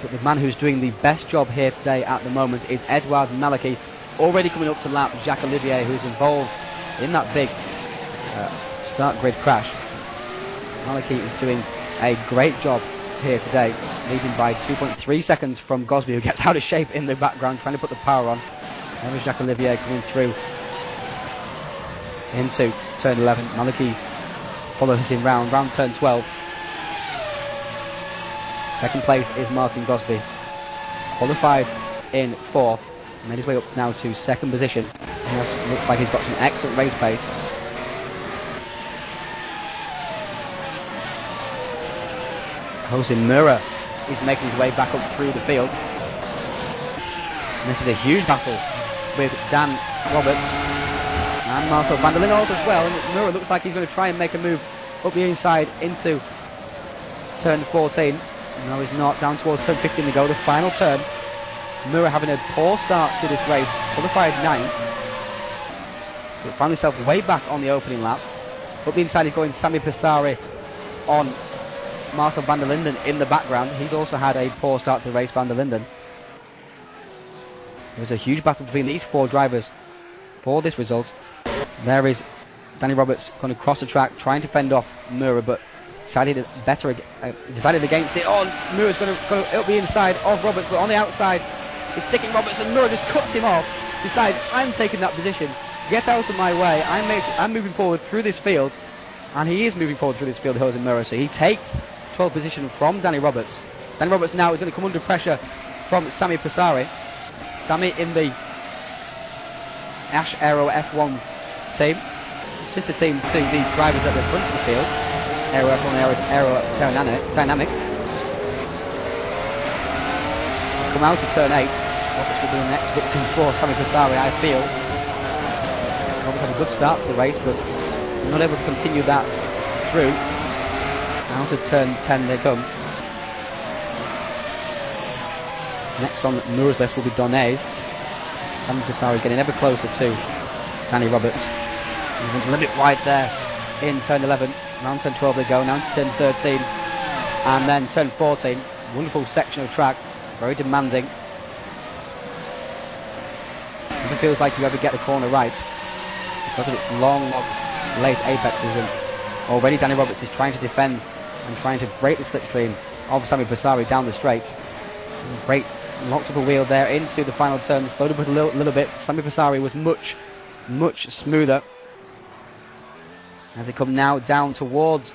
But the man who's doing the best job here today at the moment is Edouard Maliki, already coming up to lap Jacques Olivier, who's involved in that big start grid crash. Maliki is doing a great job here today, leading by 2.3 seconds from Gosby, who gets out of shape in the background trying to put the power on. There is Jacques Olivier coming through into turn 11. Maliki follows him round turn 12. 2nd place is Martin Gosby, qualified in 4th, made his way up now to 2nd position. He looks like he's got some excellent race pace. Jose Mura is making his way back up through the field. And this is a huge battle with Dan Roberts and Marco van der Linholt as well, and Mura looks like he's going to try and make a move up the inside into turn 14. No, he's not. Down towards turn 15 to go, the final turn. Mura having a poor start to this race, qualified 9th, but found himself way back on the opening lap. Up the inside is going Sami Passari on Marcel van der Linden in the background. He's also had a poor start to the race, van der Linden. There's a huge battle between these four drivers for this result. There is Danny Roberts going to cross the track, trying to fend off Mura, but decided against it. Oh, Mura's going to go up the inside of Roberts, but on the outside is sticking Roberts, and Mura just cuts him off. Decides, I'm taking that position, get out of my way, I'm moving forward through this field, and he is moving forward through this field, Jose Mura, so he takes 12th position from Danny Roberts. Danny Roberts now is going to come under pressure from Sami Passari. Sami in the Ash Aero F1 team, sister team to the drivers at the front of the field, Aero F1 Aero Dynamics. Come out of turn 8. Roberts will be the next victim for Sami Passari, I feel. Roberts had a good start to the race, but not able to continue that through. Out of turn 10 they come. Next on Mura's list will be Donnaise. Sami Passari getting ever closer to Danny Roberts. He went a little bit wide there in turn 11. Around turn 12 they go, now to turn 13. And then turn 14. Wonderful section of track, very demanding. It feels like you ever get the corner right because of its long, late apexes, and already Danny Roberts is trying to defend and trying to break the slipstream of Sami Passari down the straight. Braked, locked up a wheel there into the final turn, slowed up a little bit. Sami Passari was much smoother. As they come now down towards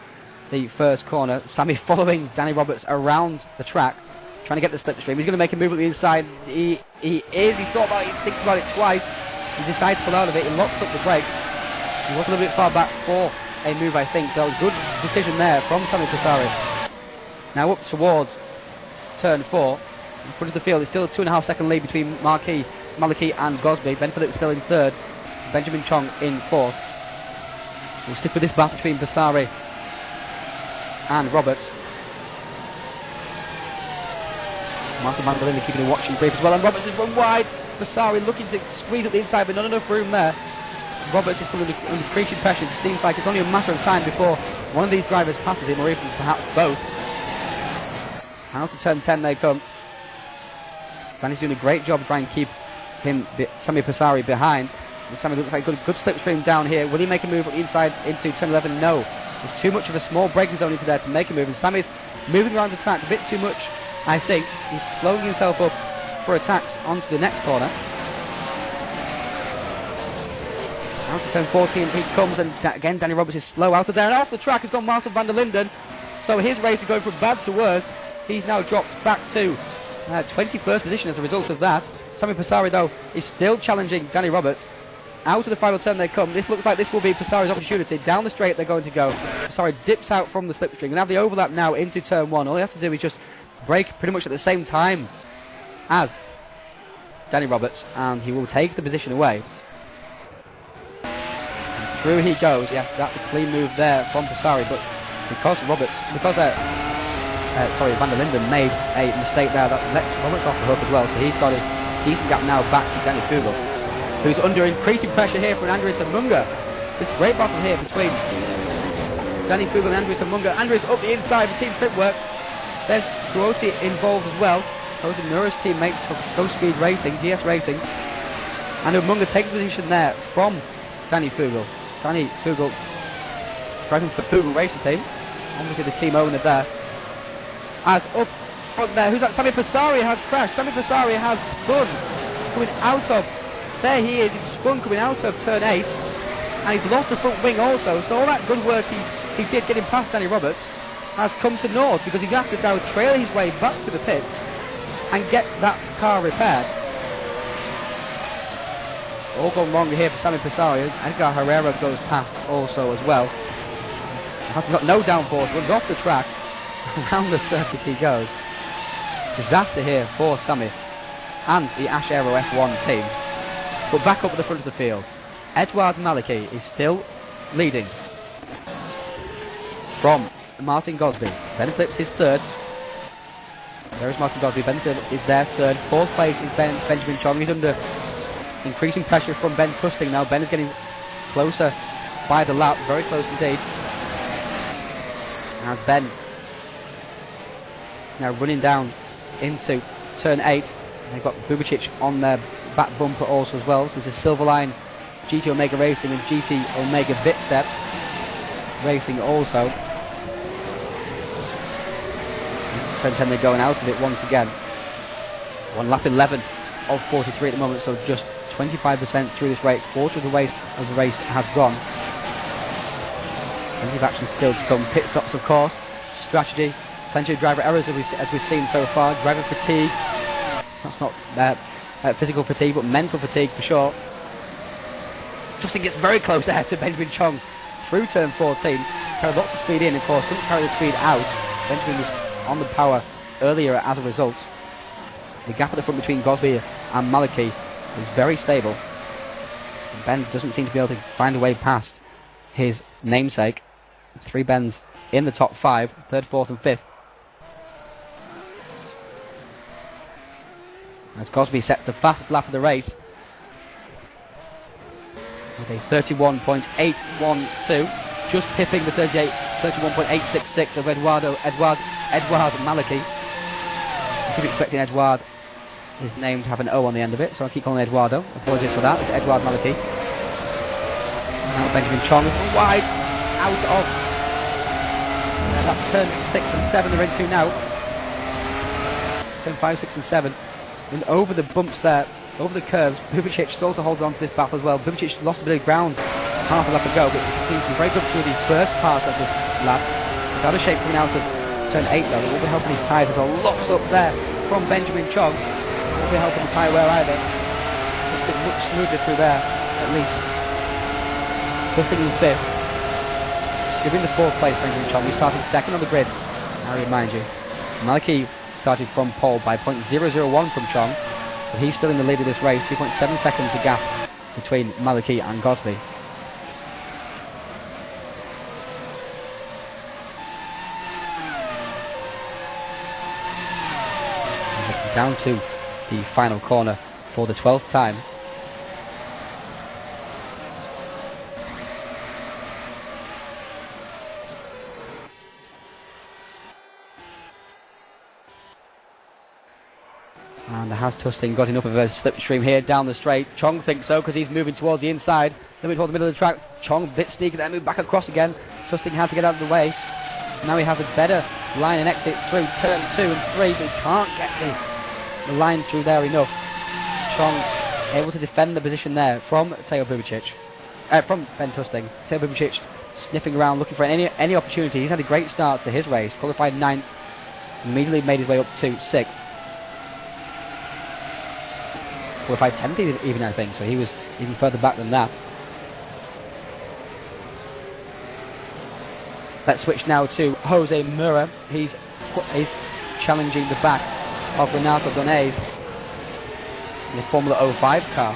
the first corner, Sami following Danny Roberts around the track, trying to get the slipstream. He's going to make a move at the inside. He thought about it, he thinks about it twice. He decides to pull out of it, he locks up the brakes. He was a little bit far back for a move, I think, so good decision there from Sami Passari. Now up towards turn 4. In front of the field, it's still a 2.5 second lead between Maliki and Gosby. Ben Phillips still in third, Benjamin Chong in fourth. We'll stick with this battle between Passari and Roberts. Martin van der Linden keeping a watching brief as well, and Roberts has run wide. Passari looking to squeeze at the inside, but not enough room there. Roberts is coming under increasing pressure. It seems like it's only a matter of time before one of these drivers passes him, or even perhaps both. Out to turn 10 they come. Danny's doing a great job trying to keep Sami Passari behind. Sami looks like a good slipstream down here. Will he make a move on the inside into turn 11? No. There's too much of a small braking zone into there to make a move, and Sami's moving around the track a bit too much, I think. He's slowing himself up for attacks onto the next corner. Out to turn 14 he comes, and again Danny Roberts is slow out of there, and off the track has gone Marcel van der Linden. So his race is going from bad to worse. He's now dropped back to 21st position as a result of that. Sami Passari though is still challenging Danny Roberts. Out of the final turn they come. This looks like this will be Passari's opportunity. Down the straight they're going to go. Passari dips out from the slipstream and have the overlap now into turn 1. All he has to do is just brake pretty much at the same time as Danny Roberts, and he will take the position away. And through he goes. Yes, that's a clean move there from Passari, but because van der Linden made a mistake there, that lets Roberts off the hook as well, so he's got a decent gap now back to Danny Fugel, who's under increasing pressure here from Andres Munga. This great battle here between Danny Fugel and Andres Munga. Andres up the inside for Team Fit Works. There's Grotti involved as well. Jose Mura's teammate for Go Speed Racing, GS Racing. And Munga takes position there from Danny Fugel. Danny Fugel driving for Fugel Racing Team. Obviously the team owner there. As up front there, who's that? Sami Passari has crashed. Sami Passari has spun coming out of, there he is, he's spun coming out of turn 8, and he's lost the front wing also, so all that good work he did getting past Danny Roberts has come to naught, because he's going to have to now trail his way back to the pits and get that car repaired. All gone wrong here for Sami Passari. Edgar Herrera goes past also as well. Has got no downforce, runs off the track. Around the circuit he goes. Disaster here for Sami and the Ash Aero F1 team. But back up at the front of the field, Edouard Maliki is still leading from Martin Gosby. Ben Phillips is third. There is Martin Gosby. Ben Phillips is there third. Fourth place is Benjamin Chong. He's under increasing pressure from Ben Tusting now. Ben is getting closer by the lap, very close indeed. As Ben now running down into turn 8. They've got Bubicic on their back bumper also as well. So this is Silverline, GT Omega Racing and GT Omega Bitsteps Racing also. Turn 10 they're going out of it once again. On lap 11 of 43 at the moment, so just 25% through this race. Quarter of the race has gone. Plenty of action still to come. Pit stops, of course. Strategy. Plenty of driver errors as we've seen so far. Driver fatigue. That's not physical fatigue, but mental fatigue for sure. Justin gets very close there to Benjamin Chong through turn 14. Carried lots of speed in, of course. Couldn't carry the speed out. Benjamin was on the power earlier as a result. The gap at the front between Gosby and Maliki is very stable. Ben doesn't seem to be able to find a way past his namesake. 3 Bens in the top 5, 3rd, 4th and 5th. As Gosby sets the fastest lap of the race with a 31.812, just pipping the 31.866 of Edouard Maliki. I keep expecting Edouard, his name, to have an O on the end of it, so I'll keep calling Eduardo. Apologies for that. It's Edouard Maliki. Now Benjamin Chong wide out of. That's turn 6 and 7 they're into now. Turn 5, 6 and 7. And over the bumps there, over the curves, Bubicic also holds on to this battle as well. Bubicic lost a bit of ground half a lap ago, but he seems to be very good through the first part of this lap. He's out of shape coming out of turn 8 though. It will be helping his tyres. There's a lots up there from Benjamin Chong. It will be helping the tyre wear either. Just a much smoother through there, at least. Justin in 5th. Giving the 4th place, Benjamin Chong. He started 2nd on the grid. I remind you. Maliki started from pole by 0.001 from Chong, but he's still in the lead of this race. 2.7 seconds the gap between Maliki and Gosby. Down to the final corner for the 12th time. And has Tustin got enough of a slipstream here down the straight? Chong thinks so, because he's moving towards the inside, moving towards the middle of the track. Chong a bit sneaky there, move back across again. Tustin has to get out of the way. Now he has a better line and exit through turn 2 and 3, but he can't get the line through there enough. Chong able to defend the position there from Teo Bubicic, from Ben Tustin. Teo Bubicic sniffing around looking for any opportunity. He's had a great start to his race, qualified 9th, immediately made his way up to 6th. Qualified 10th even, I think, so he was even further back than that. Let's switch now to Jose Mura. He's challenging the back of Renato Donés in the Formula 05 car.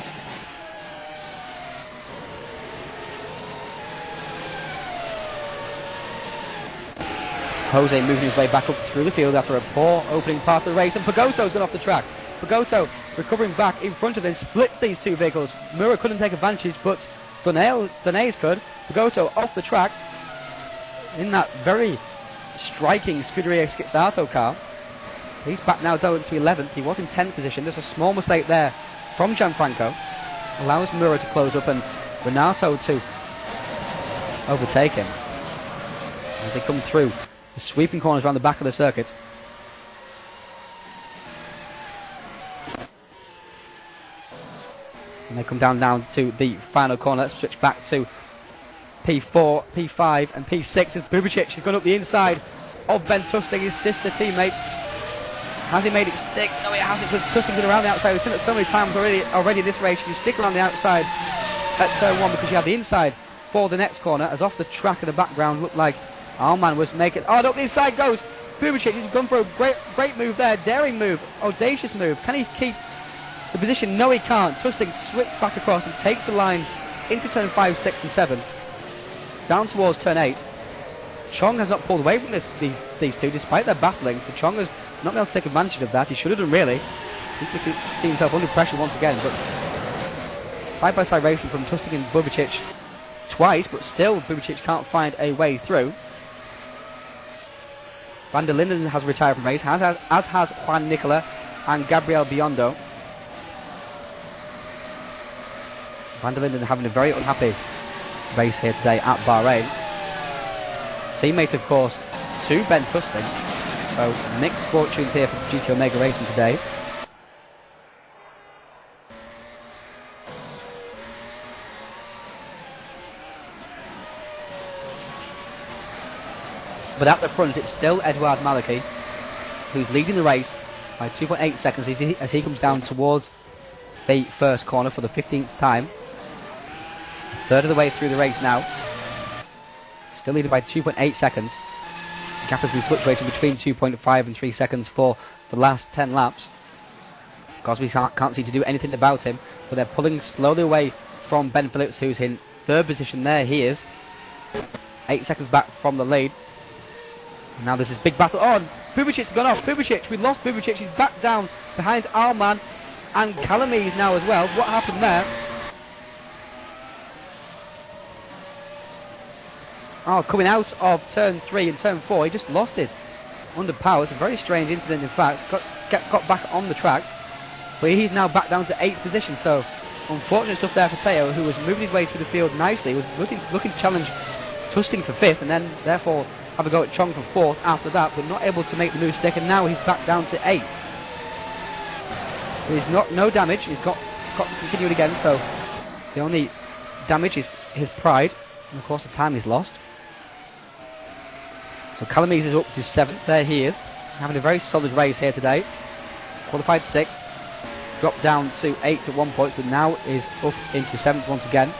Jose moving his way back up through the field after a poor opening part of the race, and Pagoto's gone off the track. Pagoto recovering back in front of him, splits these two vehicles. Mura couldn't take advantage, but Donés could. Pagoto off the track in that very striking Scuderia Schizzato car. He's back now down to 11th. He was in 10th position. There's a small mistake there from Gianfranco. Allows Mura to close up and Renato to overtake him as they come through the sweeping corners around the back of the circuit. And they come down to the final corner. Let's switch back to P4, P5 and P6 as Bubicic has gone up the inside of Ben Tustin, his sister teammate. Has he made it stick? No, he hasn't, because Tustin's been around the outside. We've seen it so many times already this race. You stick around the outside at turn 1 because you have the inside for the next corner, as off the track in the background looked like our man was making... Oh, up the inside goes Bubicic. He's gone for a great move there, daring move, audacious move. Can he keep the position? No, he can't. Tustin switches back across and takes the line into turn 5, 6 and 7. Down towards turn 8. Chong has not pulled away from these two despite their battling, so Chong has not been able to take advantage of that. He should have done, really. He could see himself under pressure once again, but side-by-side racing from Tustin and Bubicic. twice, but still Bubicic can't find a way through. Van der Linden has retired from race, as has Juan Nicola and Gabriel Biondo. Van der Linden having a very unhappy race here today at Bahrain. Teammate, of course, to Ben Tusting. So mixed fortunes here for GT Omega Racing today. But at the front, it's still Edouard Maliki who's leading the race by 2.8 seconds as he comes down towards the first corner for the 15th time. A third of the way through the race now. Still leading by 2.8 seconds. The gap has been fluctuating between 2.5 and 3 seconds for the last 10 laps. Gosby can't seem to do anything about him, but they're pulling slowly away from Ben Phillips, who's in third position. There he is, 8 seconds back from the lead. Now there's this big battle on. Bubicic's gone off. Bubicic, we lost Bubicic. He's back down behind Alman and Calamise now as well. What happened there? Oh, coming out of turn 3 and turn 4, he just lost it under power. It's a very strange incident, in fact. Got back on the track, but he's now back down to 8th position. So unfortunate stuff there for Teo, who was moving his way through the field nicely. He was looking to challenge Tusting for 5th, and then therefore have a go at Chong for 4th after that, but not able to make the move stick, and now he's back down to 8th. There's no damage. He's got to continue it again, so the only damage is his pride, and of course the time he's lost. So Calamise is up to 7th. There he is, having a very solid race here today. Qualified 6th, dropped down to 8th at one point, but now is up into 7th once again.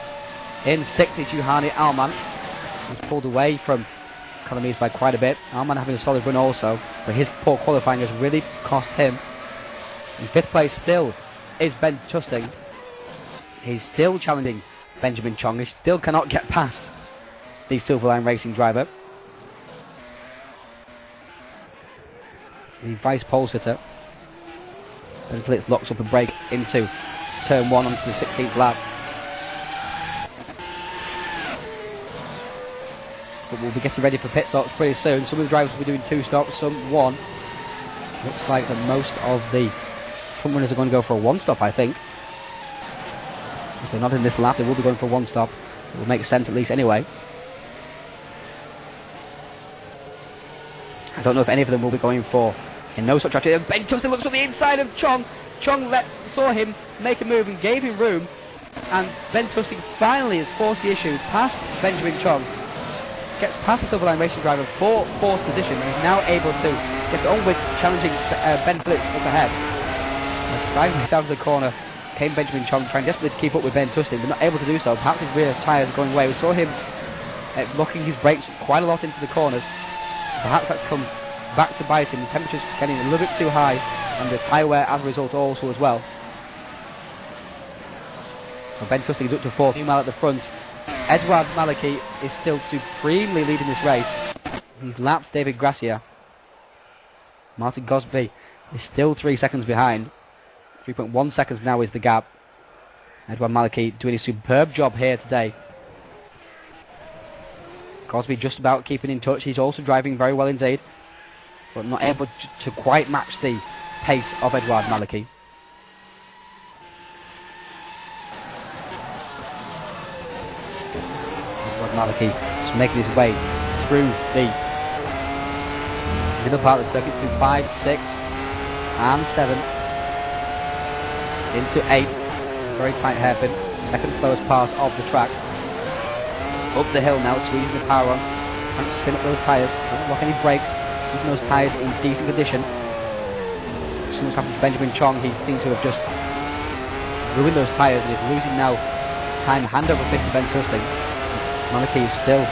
In 6th is Juhani Alman. He's pulled away from Calamise by quite a bit. Alman having a solid run also, but his poor qualifying has really cost him. In 5th place still is Ben Tusting. He's still challenging Benjamin Chong. He still cannot get past the Silverline Racing driver. The vice pole sitter. Ben Phillips locks up a break into turn 1 onto the 16th lap. But we'll be getting ready for pit stops pretty soon. Some of the drivers will be doing 2 stops, some 1. Looks like that most of the front runners are going to go for a 1 stop, I think. If they're not in this lap, they will be going for a 1 stop. It will make sense at least anyway. I don't know if any of them will be going for a no stop strategy. Ben Tusting looks on the inside of Chong. Chong saw him make a move and gave him room. And Ben Tusting finally has forced the issue past Benjamin Chong. Gets past the Silverline Racing driver for 4th position and is now able to get on with challenging Ben Phillips up ahead. As slightly out of the corner came Benjamin Chong, trying desperately to keep up with Ben Tusting, but not able to do so. Perhaps his rear tyres going away. We saw him locking his brakes quite a lot into the corners. So perhaps that's come back to bite him. The temperature's getting a little bit too high, and the tyre wear as a result also as well. So Ben Tusting is up to 4th, meanwhile at the front. Edouard Maliki is still supremely leading this race. He's lapped David Gracia. Martin Gosby is still 3 seconds behind. 3.1 seconds now is the gap. Edouard Maliki doing a superb job here today. Gosby just about keeping in touch. He's also driving very well indeed, but not able to quite match the pace of Edouard Maliki. Maliki is making his way through the middle part of the circuit, through 5, 6 and 7 into 8. Very tight hairpin, second slowest part of the track. Up the hill now, squeezing the power on, trying to spin up those tyres, don't lock any brakes, keeping those tyres in decent condition. As soon as happened to Benjamin Chong, he seems to have just ruined those tyres and is losing now time hand over fist to Ben Tusting. Maliki is still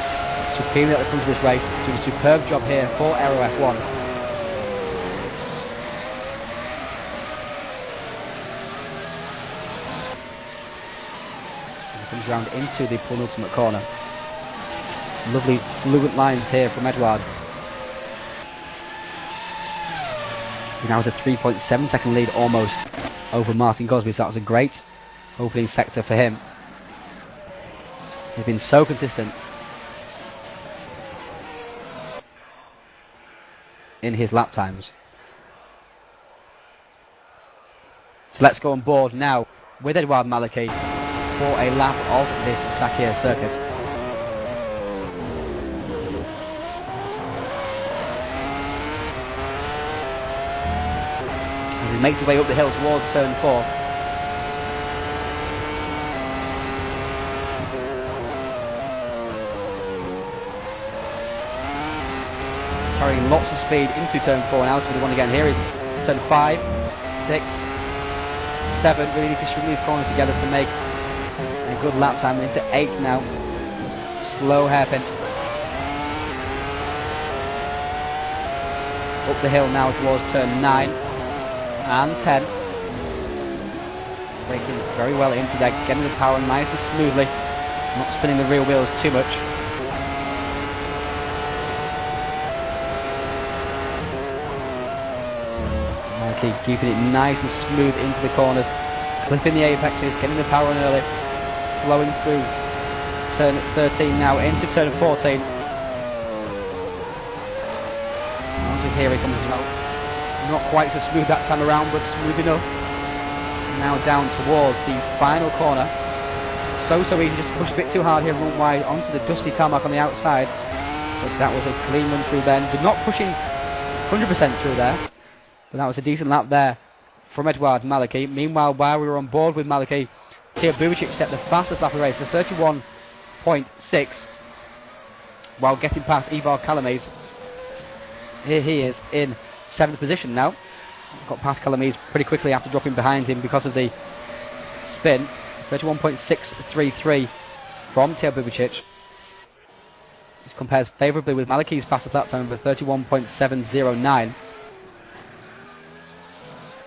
supremely at the front of this race, doing a superb job here for Aero F1. And he comes round into the penultimate corner. Lovely fluent lines here from Edouard. He now has a 3.7 second lead almost over Martin Gosby, so that was a great opening sector for him. He's been so consistent in his lap times. So let's go on board now with Edouard Maliki for a lap of this Sakhir circuit. As he makes his way up the hill towards turn 4. Carrying lots of speed into turn 4 now, so we want again. Here is turn 5, 6, 7. Really need to string these corners together to make a good lap time. Into 8 now. Slow hairpin. Up the hill now towards turn 9 and 10. Braking very well into there, getting the power nice and smoothly. Not spinning the rear wheels too much. Keeping it nice and smooth into the corners, clipping the apexes, getting the power on early, flowing through turn 13 now into turn 14. Here he comes as well. Not quite so smooth that time around, but smooth enough. Now down towards the final corner. So easy, just push a bit too hard here, run wide onto the dusty tarmac on the outside. But that was a clean run through then. But not pushing 100% through there. But that was a decent lap there from Edouard Maliki. Meanwhile, while we were on board with Maliki, Teo Bubicic set the fastest lap of the race, the 31.6, while getting past Ivar Calames. Here he is in 7th position now. Got past Calames pretty quickly after dropping behind him because of the spin. 31.633 from Teo Bubicic. This compares favourably with Maliki's fastest lap time of 31.709.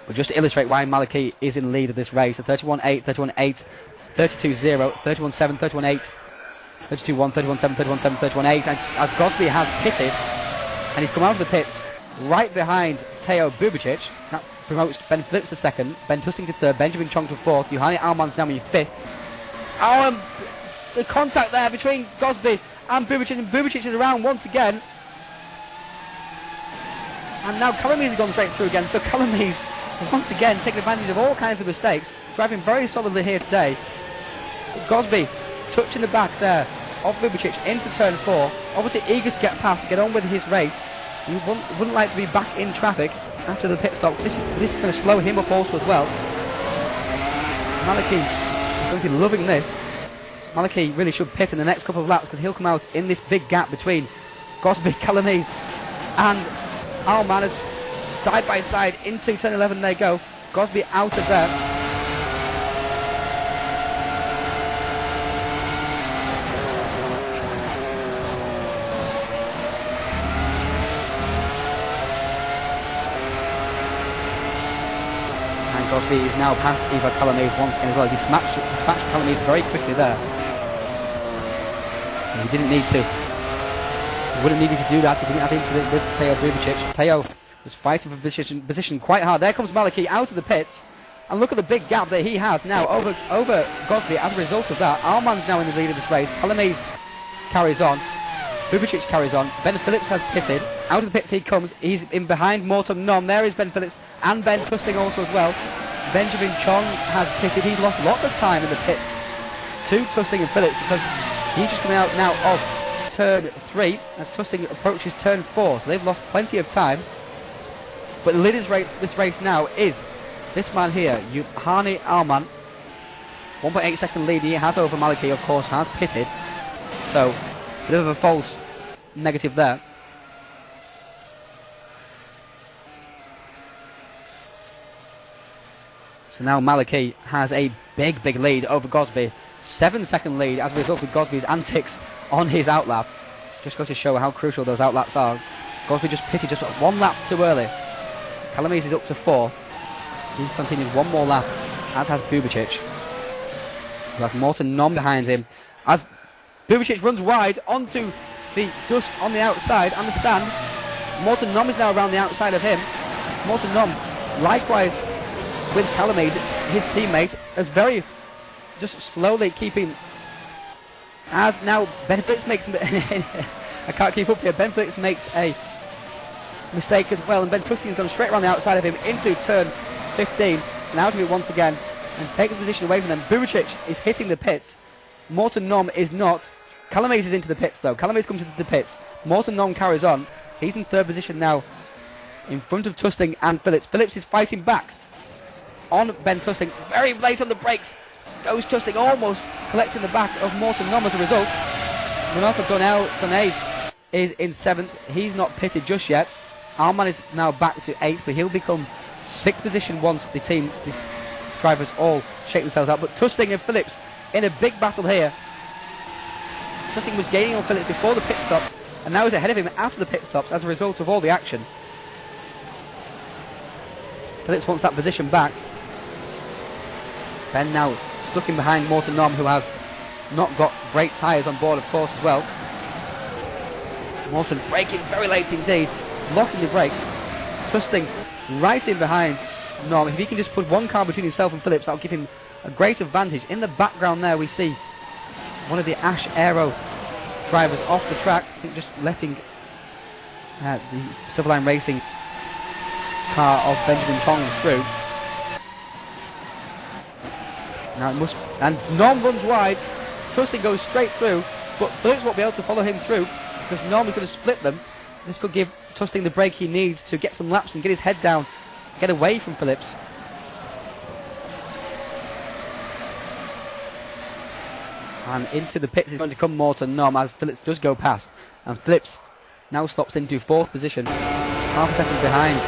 But just to illustrate why Maliki is in lead of this race, 31.8, 31.8, 32.0, 31.7, 31.8, 32.1, 31.7, 31.7, 31.8. And as Gosby has pitted, and he's come out of the pits right behind Teo Bubicic. That promotes Ben Phillips to 2nd, Ben Tusting to 3rd, Benjamin Chong to 4th, Yohani Alman's now in 5th. Oh, the contact there between Gosby and Bubicic, and Bubicic is around once again. And now Calames has gone straight through again, so Calames once again taking advantage of all kinds of mistakes, driving very solidly here today. Gosby touching the back there of Bubicic into turn 4, obviously eager to get past, to get on with his race. He wouldn't like to be back in traffic after the pit stop. This is going to slow him up also as well. Maliki is going to be loving this. Maliki really should pit in the next couple of laps because he'll come out in this big gap between Gosby, Calames and Alman. Side by side into turn 11 they go. Gosby out of there. And Gosby is now past Ivar Calames once again as well. He dispatched Calames very quickly there. And he didn't need to. He wouldn't need to do that. He didn't have into it with Teo Bubicic. Teo was fighting for position quite hard. There comes Maliki out of the pits. And look at the big gap that he has now over Gosby as a result of that. Alman's now in the lead of this race. Calames carries on. Bubicic carries on. Ben Phillips has pitted. Out of the pits he comes. He's in behind Morton Nom. There is Ben Phillips and Ben Tusting also as well. Benjamin Chong has pitted. He's lost lots of time in the pits to Tusting and Phillips because he's just coming out now of turn 3 as Tusting approaches turn 4. So they've lost plenty of time. But the leader's this race now is this man here, Yohani Alman. 1.8 second lead he has over Maliki, of course, has pitted. So, a bit of a false negative there. So now Maliki has a big lead over Gosby. 7-second lead as a result of Gosby's antics on his outlap. Just goes to show how crucial those outlaps are. Gosby just pitted just 1 lap too early. Calames is up to 4. He's continued 1 more lap, as has Bubicic. He has Morton Nom behind him. As Bubicic runs wide onto the dust on the outside and the stand, Morton Nom is now around the outside of him. Morton Nom, likewise with Calames, his teammate, is very just slowly keeping As now Ben Phillips makes I can't keep up here. Ben Phillips makes a mistake as well, and Ben Tusting's gone straight around the outside of him into turn 15 and out of it once again and takes the position away from them. Bubicic is hitting the pits. Morton Nom is not. Calamaze is into the pits though. Calamaze comes into the pits. Morton Nom carries on. He's in third position now in front of Tusting and Phillips. Phillips is fighting back on Ben Tusting. Very late on the brakes. Goes Tusting, almost collecting the back of Morton Nom as a result. Renato Donay is in 7th. He's not pitted just yet. Arman is now back to 8th, but he'll become 6th position once the drivers all shake themselves out. But Tusting and Phillips in a big battle here. Tusting was gaining on Phillips before the pit stops, and now he's ahead of him after the pit stops as a result of all the action. Phillips wants that position back. Ben now stuck in behind Morton Nom, who has not got great tyres on board, of course, as well. Morton braking very late indeed, locking the brakes. Tusting right in behind Nom. If he can just put one car between himself and Phillips, that'll give him a great advantage. In the background there we see one of the Ash Aero drivers off the track. I think just letting the Silverline Racing car of Benjamin Tong through. Now it must, and Nom runs wide. Tusting goes straight through, but Phillips won't be able to follow him through because Nom is going to split them. This could give Tusting the break he needs to get some laps and get his head down, get away from Phillips. And into the pits is going to come Morton Nom as Phillips does go past, and Phillips now stops into 4th position, half a second behind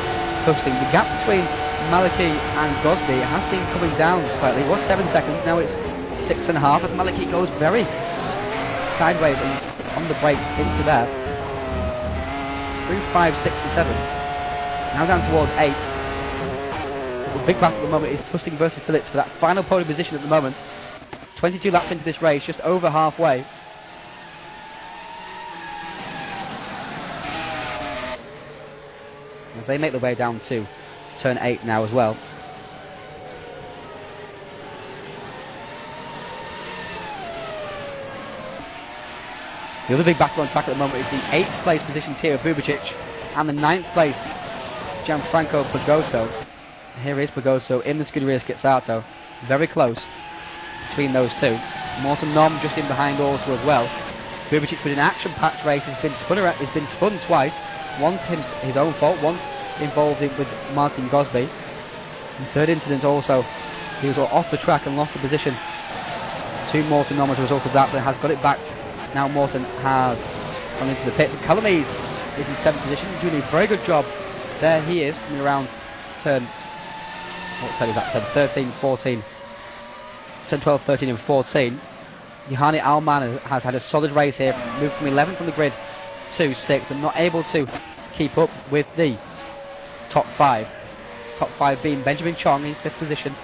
Tusting. The gap between Maliki and Gosby has been coming down slightly. It was 7 seconds, now it's 6.5 as Maliki goes very sideways and on the brakes into there. Through 5, 6 and 7. Now down towards 8. The big battle at the moment is Tusting versus Phillips for that final podium position at the moment. 22 laps into this race, just over halfway. As they make their way down to turn 8 now as well. The other big battle on track at the moment is the 8th place position Tio Bubicic and the 9th place Gianfranco Pagoto. Here is Pagoto in the Scuderia Schizzato. Very close between those two. Morton Nom just in behind also as well. Bubicic with an action-packed race has been spun twice. Once his own fault, once involved with Martin Gosby. And third incident also, he was off the track and lost the position to Morton Nom as a result of that, but has got it back. Now Morton has gone into the pits. Calamaze is in 7th position, doing a very good job. There he is, coming around turn, what turn is that? Turn 13, 14, turn 12, 13 and 14. Johanni Alman has had a solid race here, moved from 11th on the grid to 6th and not able to keep up with the top 5. Top 5 being Benjamin Chong in 5th position,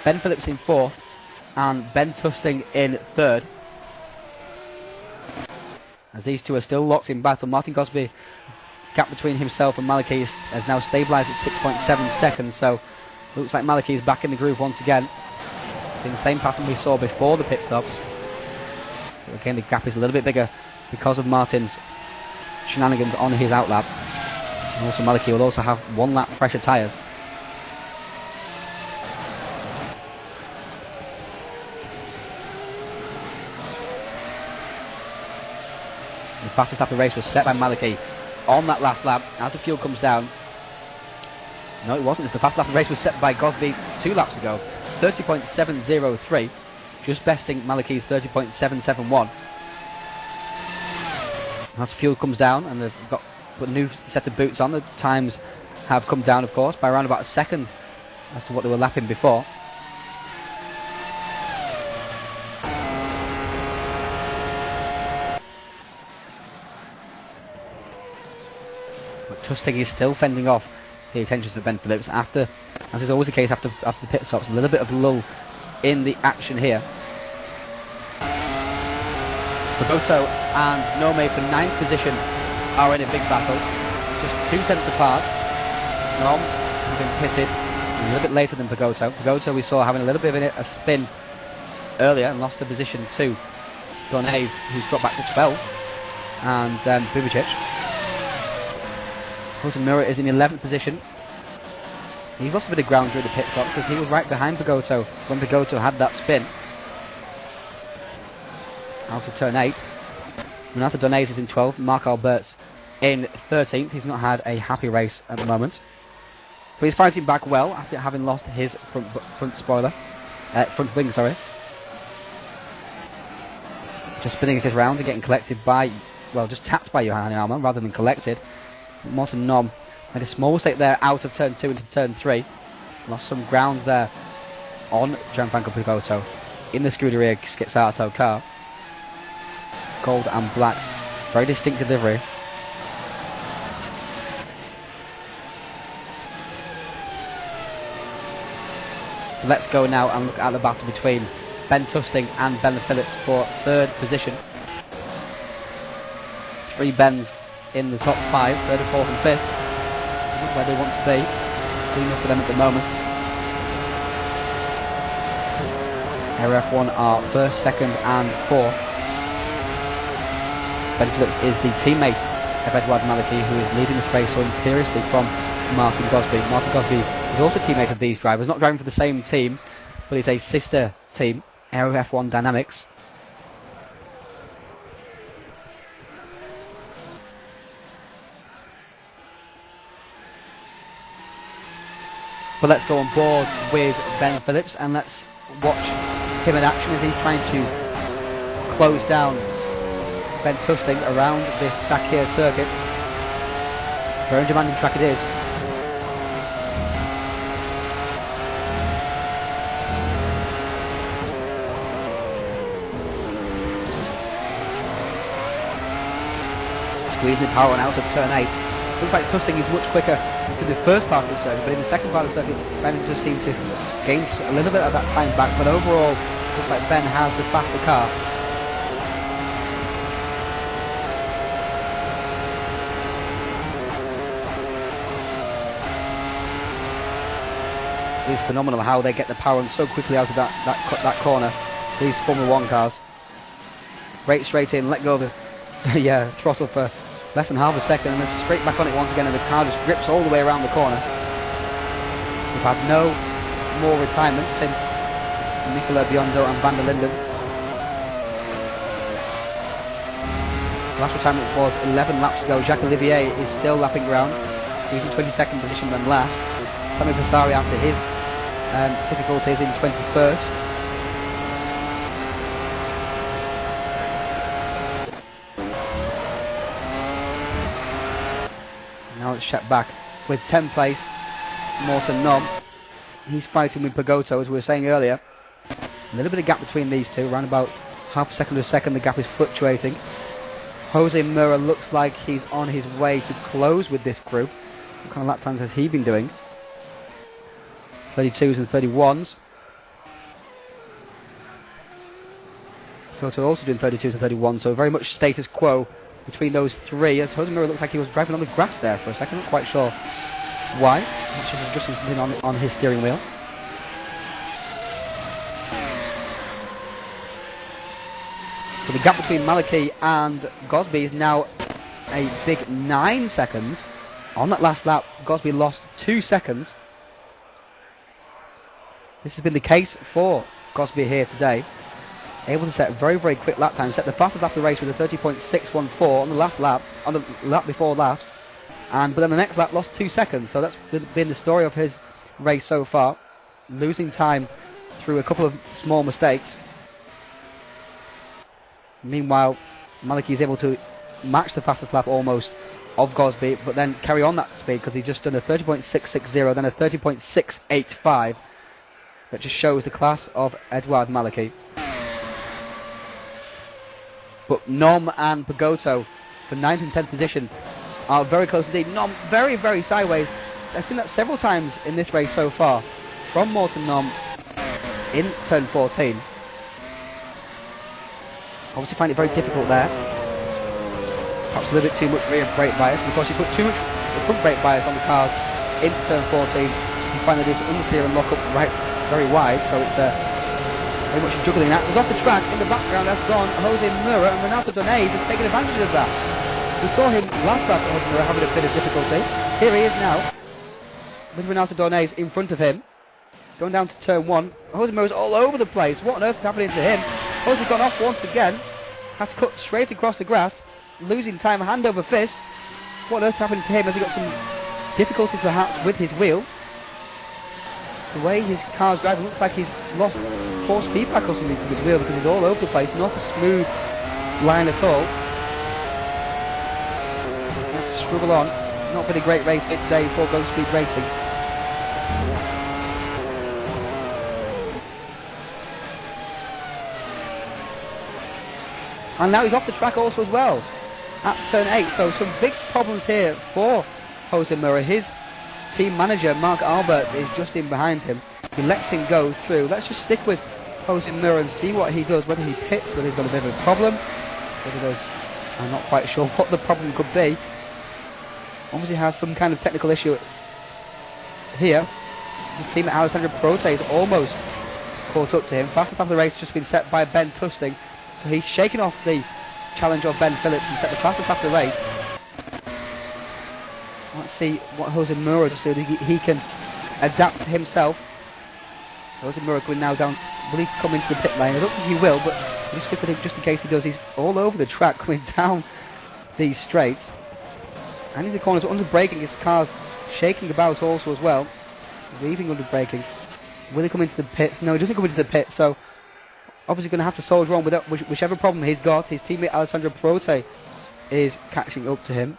Ben Phillips in 4th and Ben Tusting in 3rd. As these two are still locked in battle, Martin Gosby, gap between himself and Maliki has now stabilised at 6.7 seconds, so looks like Maliki is back in the groove once again. In the same pattern we saw before the pit stops. So again, the gap is a little bit bigger because of Martin's shenanigans on his outlap. And also Maliki will also have 1 lap fresher tyres. The fastest lap of the race was set by Maliki on that last lap as the fuel comes down. No, it wasn't. The fastest lap of the race was set by Gosby 2 laps ago. 30.703, just besting Maliki's 30.771. As fuel comes down and they've got a new set of boots on, the times have come down, of course, by around about a second as to what they were lapping before. But Tusting is still fending off the attentions of Ben Phillips after, as is always the case after the pit stops, a little bit of lull in the action here. Pagoto and Nome for 9th position are in a big battle, just 2 tenths apart. Nom having pitted a little bit later than Pagoto. Pagoto we saw having a little bit of a spin earlier and lost a position to Donay's, who's dropped back to 12, and Bubicic. Mura is in 11th position. He's lost a bit of ground during the pit stop because he was right behind Pagoto when Pagoto had that spin. Out of turn 8. Renato Donay's is in 12th. Mark Albert's in 13th. He's not had a happy race at the moment. But he's fighting back well after having lost his front wing, sorry. Just spinning his round and getting collected by, well, just tapped by Johan Alman rather than collected. Morten Nom made a small mistake there out of turn 2 into turn 3. Lost some ground there on Gianfranco Pagoto in the Scuderia Schizzarato car. Gold and black. Very distinctive livery. Let's go now and look at the battle between Ben Tusting and Ben Phillips for 3rd position. 3 Bens in the top 5, 3rd, 4th and 5th. Not where they want to be. It's good enough for them at the moment. Area F1 are 1st, 2nd and 4th. Ben Phillips is the teammate of Edouard Maliki, who is leading this race so imperiously from Martin Gosby. Martin Gosby is also a teammate of these drivers, not driving for the same team, but it's a sister team, Aero F1 Dynamics. But let's go on board with Ben Phillips and let's watch him in action as he's trying to close down Ben Tusting around this Sakir circuit. Very demanding track it is. Squeezing the power on out of turn 8. Looks like Tusting is much quicker to the first part of the circuit, but in the second part of the circuit, Ben just seemed to gain a little bit of that time back, but overall, looks like Ben has the faster car. It's phenomenal how they get the power on so quickly out of that corner, these Formula 1 cars. Brake straight in, let go of the throttle for less than half a second, and then straight back on it once again, and the car just grips all the way around the corner. We've had no more retirement since Nicola Biondo and Van der Linden. Last retirement was 11 laps ago. Jacques Olivier is still lapping around. He's in 22nd position than last. Sami Passari after his difficulties in 21st. Now it's checked back with 10th place, Morten Nom. He's fighting with Pagoto, as we were saying earlier. A little bit of gap between these two, around about half a second to a second. The gap is fluctuating. Jose Mura looks like he's on his way to close with this group. What kind of lap times has he been doing? 32s and 31s. Pagoto also doing 32s and 31s, so very much status quo between those three. As Jose Mura looked like he was driving on the grass there for a second, not quite sure why. He's just adjusting something on his steering wheel. So the gap between Maliki and Gosby is now a big 9 seconds. On that last lap, Gosby lost 2 seconds. This has been the case for Gosby here today. Able to set very, very quick lap time. Set the fastest lap of the race with a 30.614 on the last lap, on the lap before last. But then the next lap lost 2 seconds. So that's been the story of his race so far. Losing time through a couple of small mistakes. Meanwhile, Maliki is able to match the fastest lap almost of Gosby, but then carry on that speed because he's just done a 30.660, then a 30.685. That just shows the class of Edouard Maliki. But Nom and Pagoto for 9th and 10th position are very close indeed. Nom very, very sideways. I've seen that several times in this race so far from Morten Nom in turn 14. Obviously find it very difficult there. Perhaps a little bit too much rear brake bias. Because you put too much front brake bias on the cars in turn 14, you find that this understeer and lock up right very wide, so it's very much juggling that. Was off the track. In the background has gone Jose Mura, and Renato Donés has taken advantage of that. We saw him last lap, Jose Mura, having a bit of difficulty. Here he is now, with Renato Donés in front of him. Going down to turn 1. Jose Mura's all over the place. What on earth is happening to him? Jose's gone off once again. Has cut straight across the grass. Losing time hand over fist. What on earth is happening to him? Has he got some difficulties perhaps with his wheel? The way his car's driving looks like he's lost force feedback or something from his wheel, because he's all over the place. Not a smooth line at all. He has to struggle on. Not been a great race today for Go Speed Racing. And now he's off the track also as well at turn 8. So some big problems here for Jose Mura. His team manager Mark Albert is just in behind him. He lets him go through. Let's just stick with Jose Mura and see what he does, whether he pits, whether he's got a bit of a problem, whether there's, I'm not quite sure what the problem could be. Obviously has some kind of technical issue here. His team at Alessandro Prote is almost caught up to him. Fastest lap of the race has just been set by Ben Tusting, so he's shaking off the challenge of Ben Phillips and set the fastest lap of the race. Let's see what Jose Mura does so that he can adapt to himself. Jose Mura going now down. Will he come into the pit lane? I don't think he will, but we'll just stick with him just in case he does. He's all over the track coming down these straights. And in the corners, under braking, his car's shaking about also as well. Weaving under braking. Will he come into the pits? No, he doesn't come into the pit, so obviously going to have to soldier on with whichever problem he's got. His teammate Alessandro Prote is catching up to him,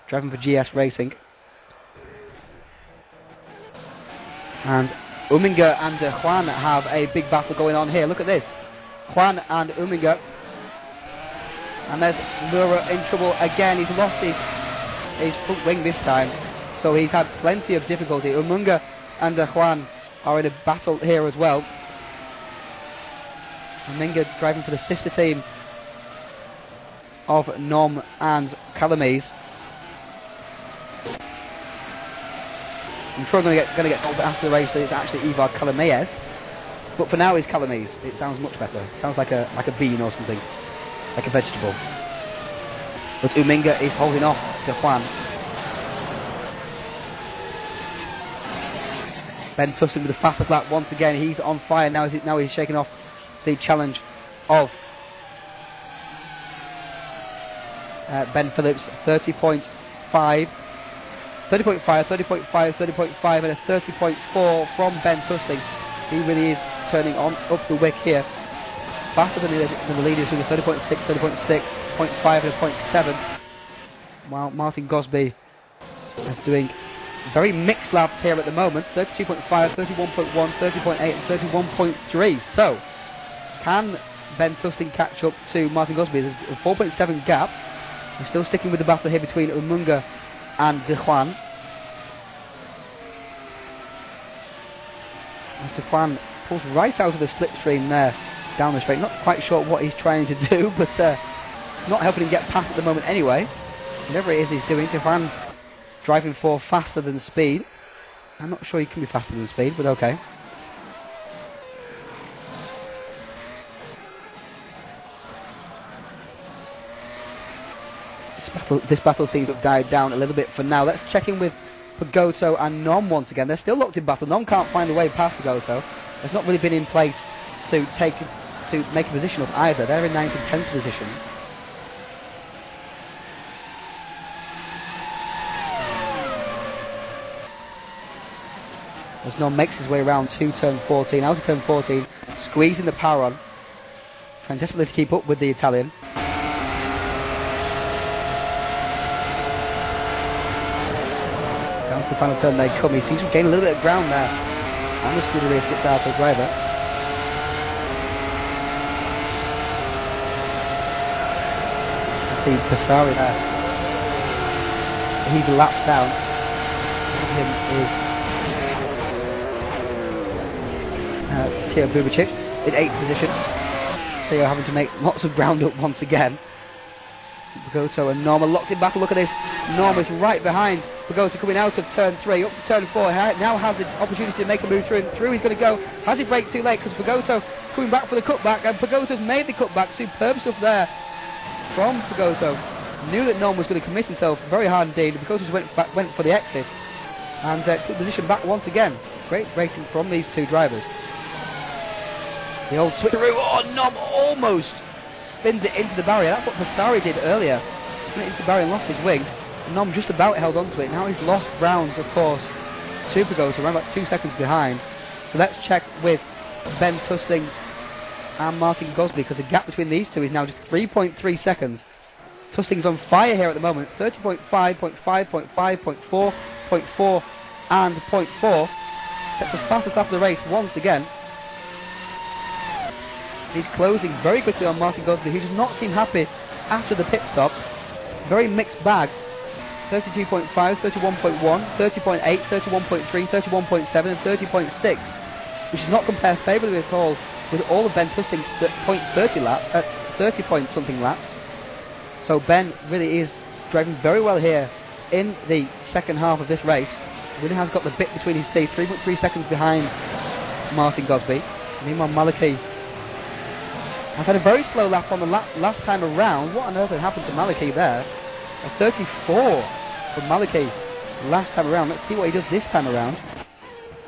driving for GS Racing. And Uminga and Juan have a big battle going on here. Look at this. Juan and Uminga. And there's Mura in trouble again. He's lost his front wing this time, so he's had plenty of difficulty. Uminga and Juan are in a battle here as well. Uminga driving for the sister team of Nom and Calamise. I'm sure I'm going to get told after the race that it's actually Ivar Calamies, but for now it's Calamise. It sounds much better. It sounds like a bean or something, like a vegetable. But Uminga is holding off to Juan. Ben Tustin with the fastest lap once again. He's on fire now. He's shaking off the challenge of Ben Phillips. 30.5, 30.5, 30.5, 30.5 and a 30.4 from Ben Tustin. He really is turning on up the wick here. Faster than the leaders with a 30.6, 30.6, 0.5 and a 0.7. While Martin Gosby is doing very mixed laps here at the moment. 32.5, 31.1, 30.8 and 31.3. So, can Ben Tustin catch up to Martin Gosby? There's a 4.7 gap. We're still sticking with the battle here between Umunga and De Juan. As De Juan pulls right out of the slipstream there, down the straight. Not quite sure what he's trying to do, but not helping him get past at the moment anyway. Whatever it is he's doing, De Juan driving for faster than speed. I'm not sure he can be faster than speed, but okay. This battle seems to have died down a little bit for now. Let's check in with Pagoto and Nom once again. They're still locked in battle. Nom can't find a way past Pagoto. It's not really been in place to make a position of either. They're in 9th and 10th position. As Nom makes his way around to turn 14, out of turn 14, squeezing the power on, trying desperately to keep up with the Italian. Down to the final turn they come. He seems to gain a little bit of ground there on the Scuderia 6 Alfa driver. See Passari there. He's lapped down. Him is Teo Bubicic in 8th position. So you're having to make lots of ground up once again. Pagoto and Norma locked in battle. Look at this. Norma's right behind Pagoto coming out of turn 3 up to turn 4. Now has the opportunity to make a move through and through. He's going to go. Has he brake too late? Because Pagoto coming back for the cutback, and Pagoto's made the cutback. Superb stuff there from Pagoto. Knew that Norma was going to commit himself very hard indeed. Pagoto went for the exit and took position back once again. Great racing from these two drivers. The old switcheroo. Oh, Norma almost spins it into the barrier. That's what Passari did earlier. Spin it into the barrier and lost his wing. Nom just about held onto it. Now he's lost grounds, of course, to Pagoto, around about 2 seconds behind. So let's check with Ben Tusting and Martin Gosby, because the gap between these two is now just 3.3 seconds. Tusting's on fire here at the moment. 30.5, 0.5, 0.5, 0.4, 0.4 and 0.4. Sets the fastest lap of the race once again. He's closing very quickly on Martin Gosby, who does not seem happy after the pit stops. Very mixed bag. 32.5, 31.1, 30.8, 31.3, 31.7 and 30.6, which does not compare favourably at all with all of Ben Tusting's 30 point something laps. So Ben really is driving very well here in the second half of this race. Really has got the bit between his teeth, 3.3 seconds behind Martin Gosby. Meanwhile, Maliki has had a very slow lap on the last time around. What on earth had happened to Maliki there? A 34 from Maliki last time around. Let's see what he does this time around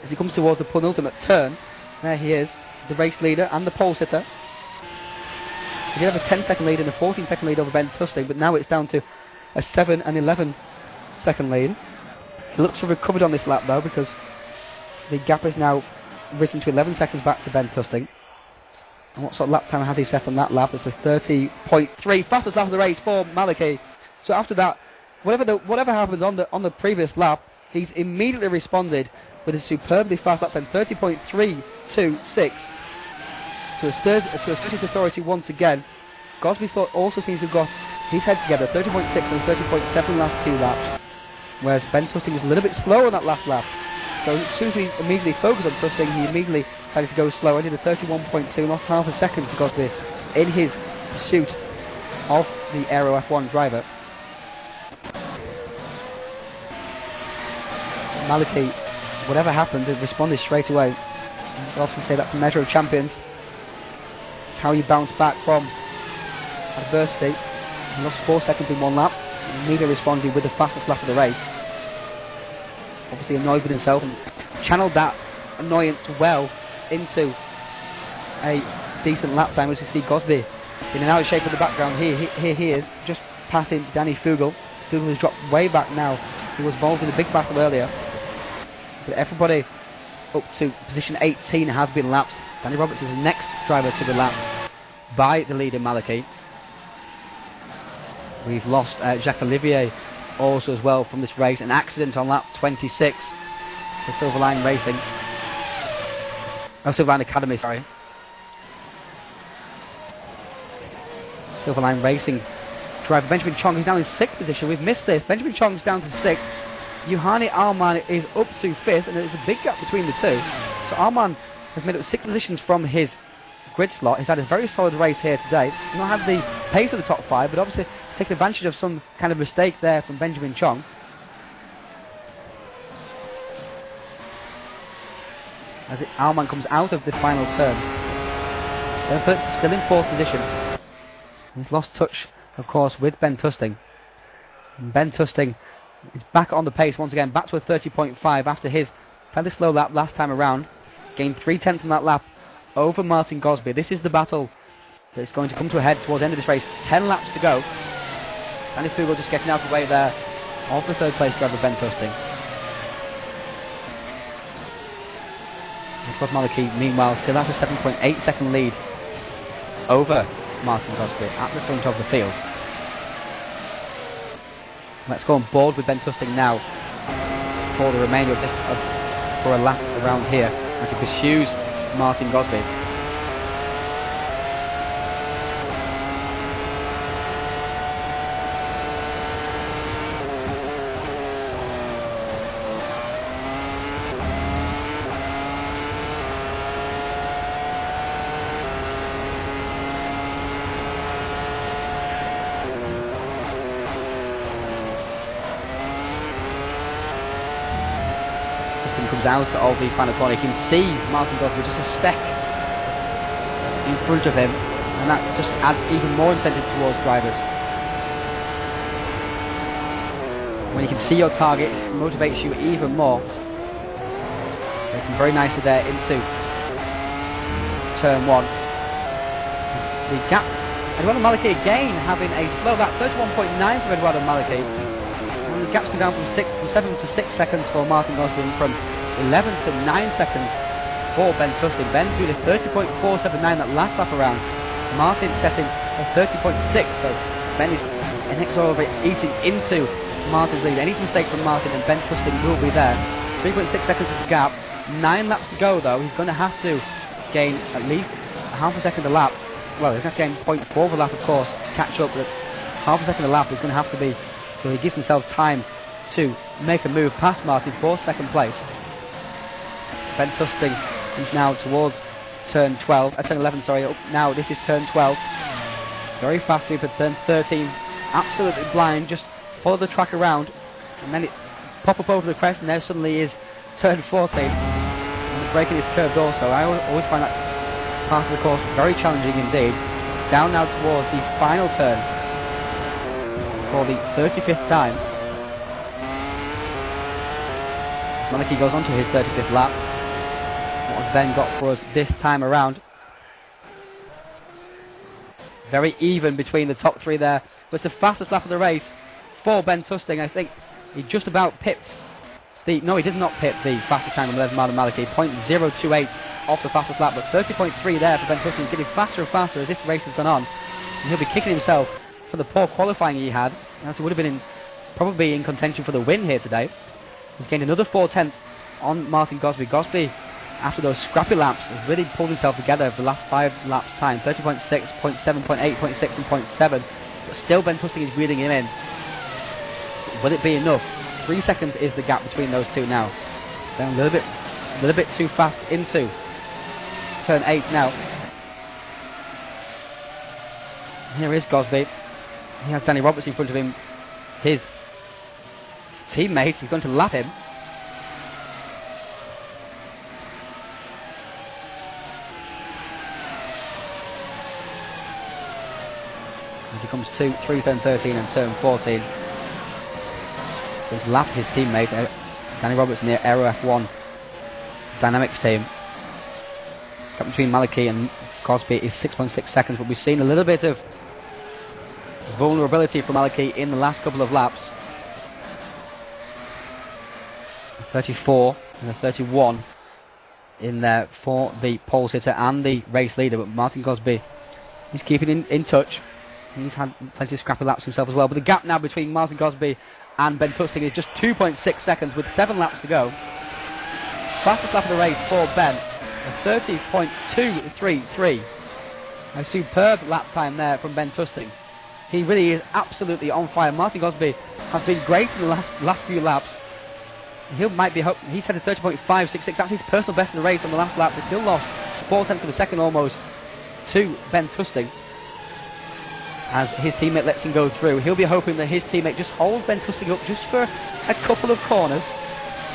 as he comes towards the penultimate turn. There he is, the race leader and the pole sitter. He did have a 10-second lead and a 14-second lead over Ben Tusting, but now it's down to a 7 and 11-second lead. He looks to have recovered on this lap though, because the gap is now risen to 11 seconds back to Ben Tusting. And what sort of lap time has he set on that lap? It's a 30.3, fastest lap of the race for Maliki. So after that, whatever happens on the previous lap, he's immediately responded with a superbly fast lap time, 30.326 to assert his authority once again. Gosby also seems to have got his head together, 30.6 and 30.7 last two laps, whereas Ben Tusting was a little bit slower on that last lap. So as soon as he immediately focused on Tusting, he immediately decided to go slow. I did a 31.2, lost half a second to Gosby in his pursuit of the Aero F1 driver. Maliki, whatever happened, responded straight away. I often say that's a measure of champions. It's how you bounce back from adversity. He lost 4 seconds in one lap. Immediately responded with the fastest lap of the race. Obviously annoyed with himself and channeled that annoyance well into a decent lap time. As you see Gosby in and out of shape in the background. Here he is, just passing Danny Fugel. Fugel has dropped way back now. He was involved in a big battle earlier. But everybody up to position 18 has been lapped. Danny Roberts is the next driver to be lapped by the leader Maliki. We've lost Jacques Olivier also as well from this race. An accident on lap 26 for Silverline Racing. Oh, Silverline Academy, sorry. Silverline Racing driver Benjamin Chong is now in 6th position. We've missed this. Benjamin Chong's down to 6th. Juhani Alman is up to 5th, and there's a big gap between the two. So Alman has made up 6 positions from his grid slot. He's had a very solid race here today. He's not had the pace of the top 5, but obviously taken advantage of some kind of mistake there from Benjamin Chong. As Alman comes out of the final turn. Ben Phillips is still in 4th position. He's lost touch, of course, with Ben Tusting. And Ben Tusting is back on the pace once again, back to a 30.5 after his fairly slow lap last time around. Gained 3/10 on that lap over Martin Gosby. This is the battle that's going to come to a head towards the end of this race. 10 laps to go. Danny Fugel just getting out of the way there of the 3rd place driver Ben Tusting. Of course, Maliki, meanwhile, still has a 7.8 second lead over Martin Gosby at the front of the field. Let's go on board with Ben Tusting now for the remainder of this, for a lap around here as he pursues Martin Gosby. Tustin comes out of the final corner. You can see Martin Gosby just a speck in front of him, and that just adds even more incentive towards drivers. When you can see your target, it motivates you even more. Making very nicely there into turn 1. The gap, Eduardo Maliki again having a slow lap, 31.9 for Eduardo Maliki. And the gap's come down from 7 to 6 seconds for Martin Gosling, from 11 to 9 seconds for Ben Tustin. Ben doing a 30.479 that last lap around. Martin setting a 30.6, so Ben is inexorably eating into Martin's lead. Any mistake from Martin and Ben Tustin will be there. 3.6 seconds is the gap. 9 laps to go though. He's going to have to gain at least half a second a lap. Well, he's going to gain 0.4 of a lap, of course, to catch up, but half a second a lap is going to have to be, so he gives himself time to make a move past Martin for second place. Ben Tustin is now towards turn 12, turn 11, sorry. Now this is turn 12. Very fast move at turn 13. Absolutely blind, just follow the track around, and then it pop up over the crest, and there suddenly is turn 14. And the braking is curved also. I always find that part of the course very challenging indeed. Down now towards the final turn for the 35th time. Maliki goes on to his 35th lap. What has Ben got for us this time around? Very even between the top 3 there. But it's the fastest lap of the race for Ben Tustin. I think he just about pipped the... No, he did not pip the fastest time of Eduardo Maliki. 0.028 off the fastest lap, but 30.3 there for Ben Tustin, getting faster and faster as this race has gone on. And he'll be kicking himself for the poor qualifying he had. He would have been probably in contention for the win here today. He's gained another 4/10 on Martin Gosby. Gosby, after those scrappy laps, has really pulled himself together over the last 5 laps time. 30.6, 0.7, 0.8, 0.6 and 0.7. But still Ben Tustin is reeling him in. Will it be enough? 3 seconds is the gap between those two now. Down a little bit too fast into turn 8 now. Here is Gosby. He has Danny Roberts in front of him. His teammate is going to lap him. As he comes through turn 13 and turn 14. Going to lap his teammate, Danny Roberts, in the Aero F1 Dynamics team. Gap between Maliki and Gosby is 6.6 seconds, but we've seen a little bit of vulnerability from Maliki in the last couple of laps. 34 and a 31 in there for the pole sitter and the race leader, but Martin Gosby is keeping in touch. He's had plenty of scrappy laps himself as well, but the gap now between Martin Gosby and Ben Tustin is just 2.6 seconds with 7 laps to go. Fastest lap of the race for Ben, a 30.233. A superb lap time there from Ben Tustin. He really is absolutely on fire. Martin Gosby has been great in the last few laps. He set a 30.566. That's his personal best in the race on the last lap, but still lost 4/10 of a second almost to Ben Tustin. As his teammate lets him go through, he'll be hoping that his teammate just holds Ben Tustin up just for a couple of corners,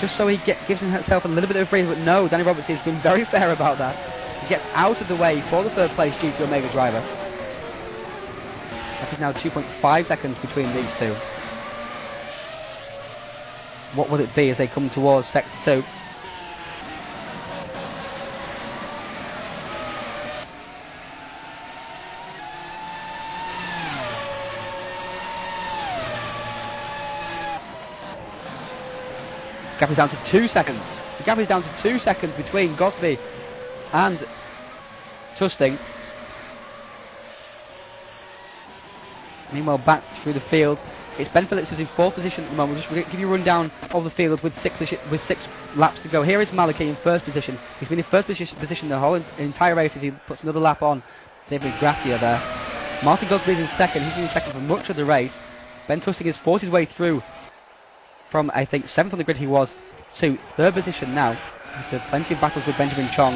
just so he gives himself a little bit of a breather. But no, Danny Roberts has been very fair about that. He gets out of the way for the 3rd place GT Omega driver. That is now 2.5 seconds between these two. What will it be as they come towards sector 2? The gap is down to 2 seconds. The gap is down to 2 seconds between Gosby and Tustin. Meanwhile, back through the field, it's Ben Phillips who's in 4th position at the moment. We'll just give you a rundown of the field with 6 laps to go. Here is Maliki in 1st position. He's been in 1st position the whole entire race as he puts another lap on David Graffia there. Martin Gosby is in 2nd. He's been in 2nd for much of the race. Ben Tustin has fought his way through from, I think, 7th on the grid he was to 3rd position now. After plenty of battles with Benjamin Chong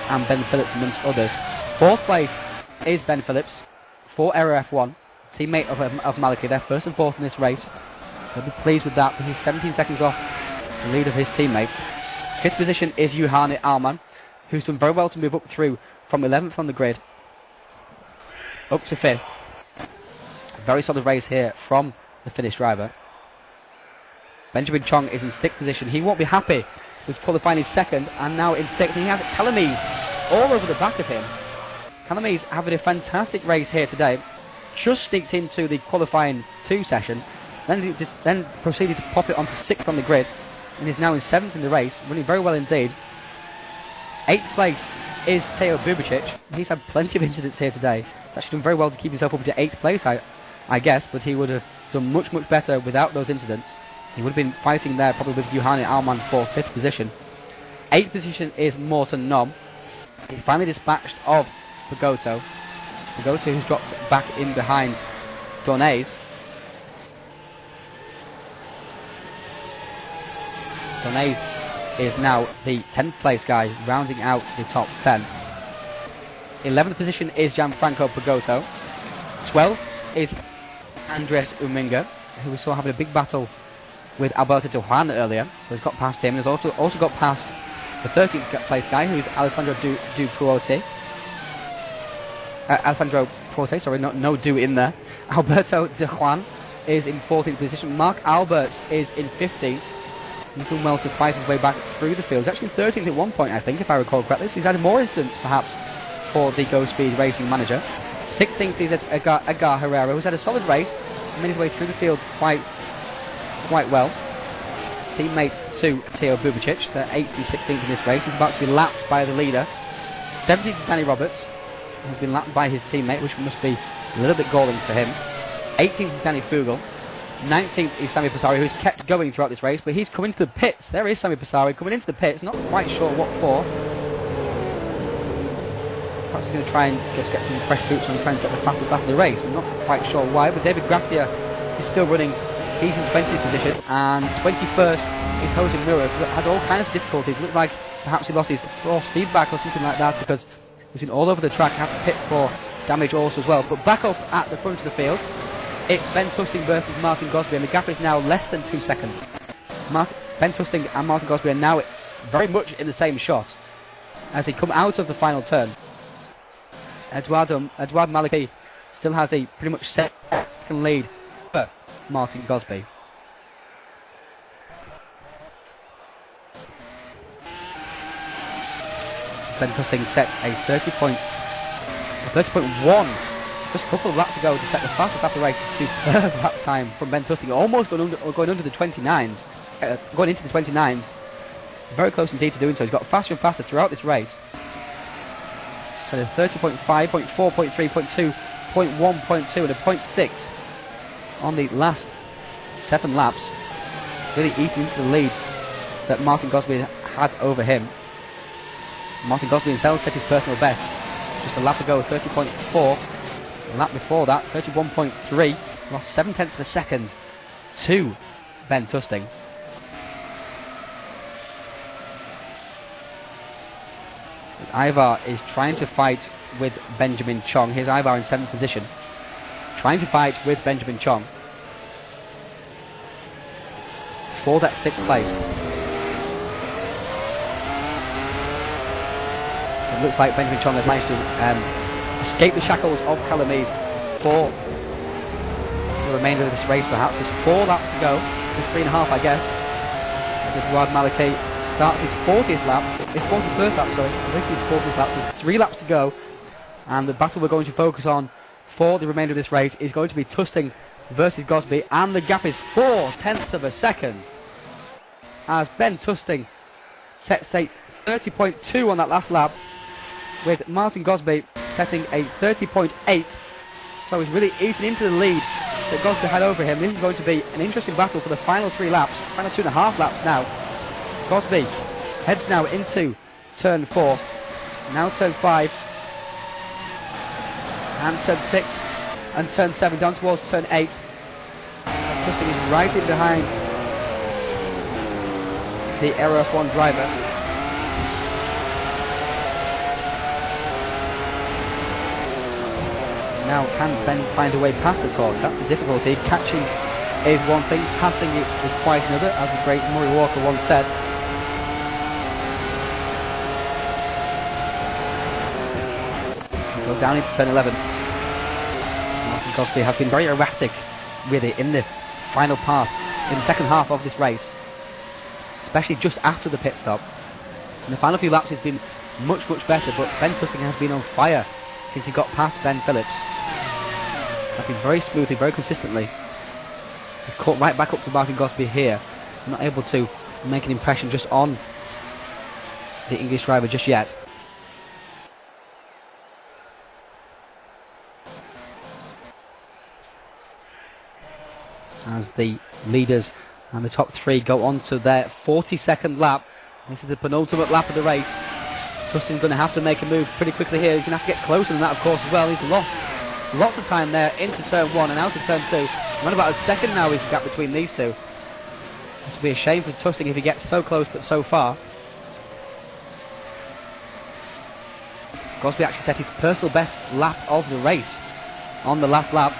and Ben Phillips amongst others. 4th place is Ben Phillips for Aero F1. Teammate of Maliki. They're 1st and 4th in this race. He'll be pleased with that, but he's 17 seconds off the lead of his teammate. Fifth position is Juhani Alman, who's done very well to move up through from 11th on the grid up to 5th. A very solid race here from the Finnish driver. Benjamin Chong is in 6th position. He won't be happy with qualifying in 2nd, and now in 6th he has Calamise all over the back of him. Calamise having a fantastic race here today. Just sneaked into the qualifying 2 session, then proceeded to pop it onto 6th on the grid, and is now in 7th in the race, running very well indeed. 8th place is Teo Bubicic. He's had plenty of incidents here today. He's actually done very well to keep himself up to 8th place, I guess, but he would have done much better without those incidents. He would have been fighting there probably with Juhani Alman for 5th position. 8th position is Morten Nom. He's finally dispatched of Pagoto. Pagoto, who's dropped back in behind Dornez. Dornez is now the 10th place guy, rounding out the top 10. 11th position is Gianfranco Pagoto. 12th is Andres Uminga, who we saw having a big battle with Alberto de Juan earlier, so he's got past him, and has also got past the 13th place guy, who's Alessandro Puote, sorry, no do in there. Alberto de Juan is in 14th position. Mark Alberts is in 15th. He's done well to fight his way back through the field. He's actually 13th at one point, I think, if I recall correctly. So he's had more incidents, perhaps, for the Go Speed Racing manager. 16th is Edgar Herrera, who's had a solid race, made his way through the field quite well. Teammate to Teo Bubicic, they're 8th and 16th in this race. He's about to be lapped by the leader. 17th is Danny Roberts, who's been lapped by his teammate, which must be a little bit galling for him. 18th is Danny Fugel. 19th is Sami Passari, who's kept going throughout this race, but he's coming to the pits. There is Sami Passari coming into the pits, not quite sure what for. Perhaps he's going to try and just get some fresh boots on and try and set the fastest lap of the race. I'm not quite sure why, but David Graffia is still running. He's in 20th position, and 21st is Jose Mura, who had all kinds of difficulties. It looked like perhaps he lost his force feedback or something like that, because he's been all over the track, had to pit for damage also as well. But back up at the front of the field, it's Ben Tusting versus Martin Gosby, and the gap is now less than 2 seconds. Ben Tusting and Martin Gosby are now very much in the same shot as they come out of the final turn. Eduard Maliki still has a pretty much second lead for Martin Gosby. Ben Tusting set a 30.1, just a couple of laps to go to set the fastest lap of the race. Superb lap time from Ben Tusting, almost going under the 29s, going into the 29s. Very close indeed to doing so. He's got faster and faster throughout this race. So 30.5, 0.4, 0.3, 0.2, 0.1, 0.2 and a 0.6 on the last 7 laps. Really eating into the lead that Martin Gosby had over him. Martin Gosby himself set his personal best just a lap ago, 30.4. A lap before that, 31.3. Lost 7/10 of a second to Ben Tusting. Ivar is trying to fight with Benjamin Chong. Here's Ivar in 7th position, trying to fight with Benjamin Chong for that 6th place. It looks like Benjamin Chong has managed to escape the shackles of Calamise for the remainder of this race. Perhaps there's 4 laps to go, just 3.5 I guess. As Eduard Maliki starts his 40th lap, his 41st lap, sorry, I think his 40th lap. There's 3 laps to go, and the battle we're going to focus on for the remainder of this race is going to be Tusting versus Gosby, and the gap is 0.4 of a second as Ben Tusting sets a 30.2 on that last lap, with Martin Gosby setting a 30.8, so he's really eating into the lead that Gosby had over him. This is going to be an interesting battle for the final 3 laps, final 2.5 laps now. Gosby heads now into turn 4, now turn 5, and turn 6, and turn 7, down towards turn 8. Tusting is right in behind the Aero F1 driver. Now can Ben find a way past the corner? That's the difficulty. Catching is one thing, passing it is quite another, as the great Murray Walker once said. down into turn 11. Martin Gosby has been very erratic really in the final part, in the second half of this race, especially just after the pit stop. In the final few laps he's been much better, but Ben Tusting has been on fire since he got past Ben Phillips. Has been very smoothly, very consistently. He's caught right back up to Martin Gosby here, not able to make an impression just on the English driver just yet. As the leaders and the top three go on to their 42nd lap. This is the penultimate lap of the race. Tusting's going to have to make a move pretty quickly here. He's going to have to get closer than that, of course, as well. He's lost lots of time there into turn 1 and out of turn 2. Around about a second now is the gap between these two. This will be a shame for Tusting if he gets so close but so far. Gosby actually set his personal best lap of the race on the last lap.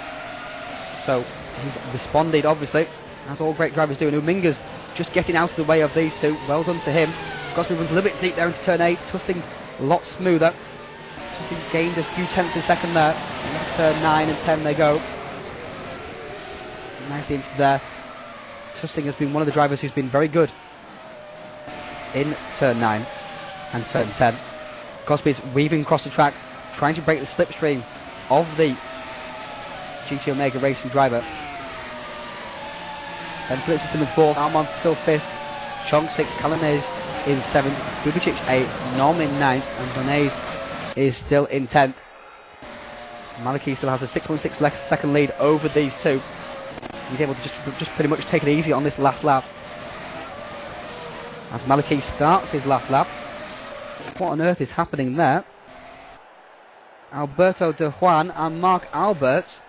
So he's responded, obviously, as all great drivers do. And Uminga's just getting out of the way of these two. Well done to him. Gosby runs a little bit deep there into turn 8. Tusting a lot smoother. Tusting gained a few tenths a second there. Into turn 9 and 10 they go. Nicely into there. Tusting has been one of the drivers who's been very good in turn 9 and turn 10. Gosby's weaving across the track, trying to break the slipstream of the GT Omega Racing driver. Ben Phillips is in the 4th, Armand still 5th, Chong 6th, Calanese in 7th, Bubicic 8th, Norm in 9th, and Donese is still in 10th. Maliki still has a 6.6 second lead over these two. He's able to just pretty much take it easy on this last lap. As Maliki starts his last lap. What on earth is happening there? Alberto De Juan and Mark Alberts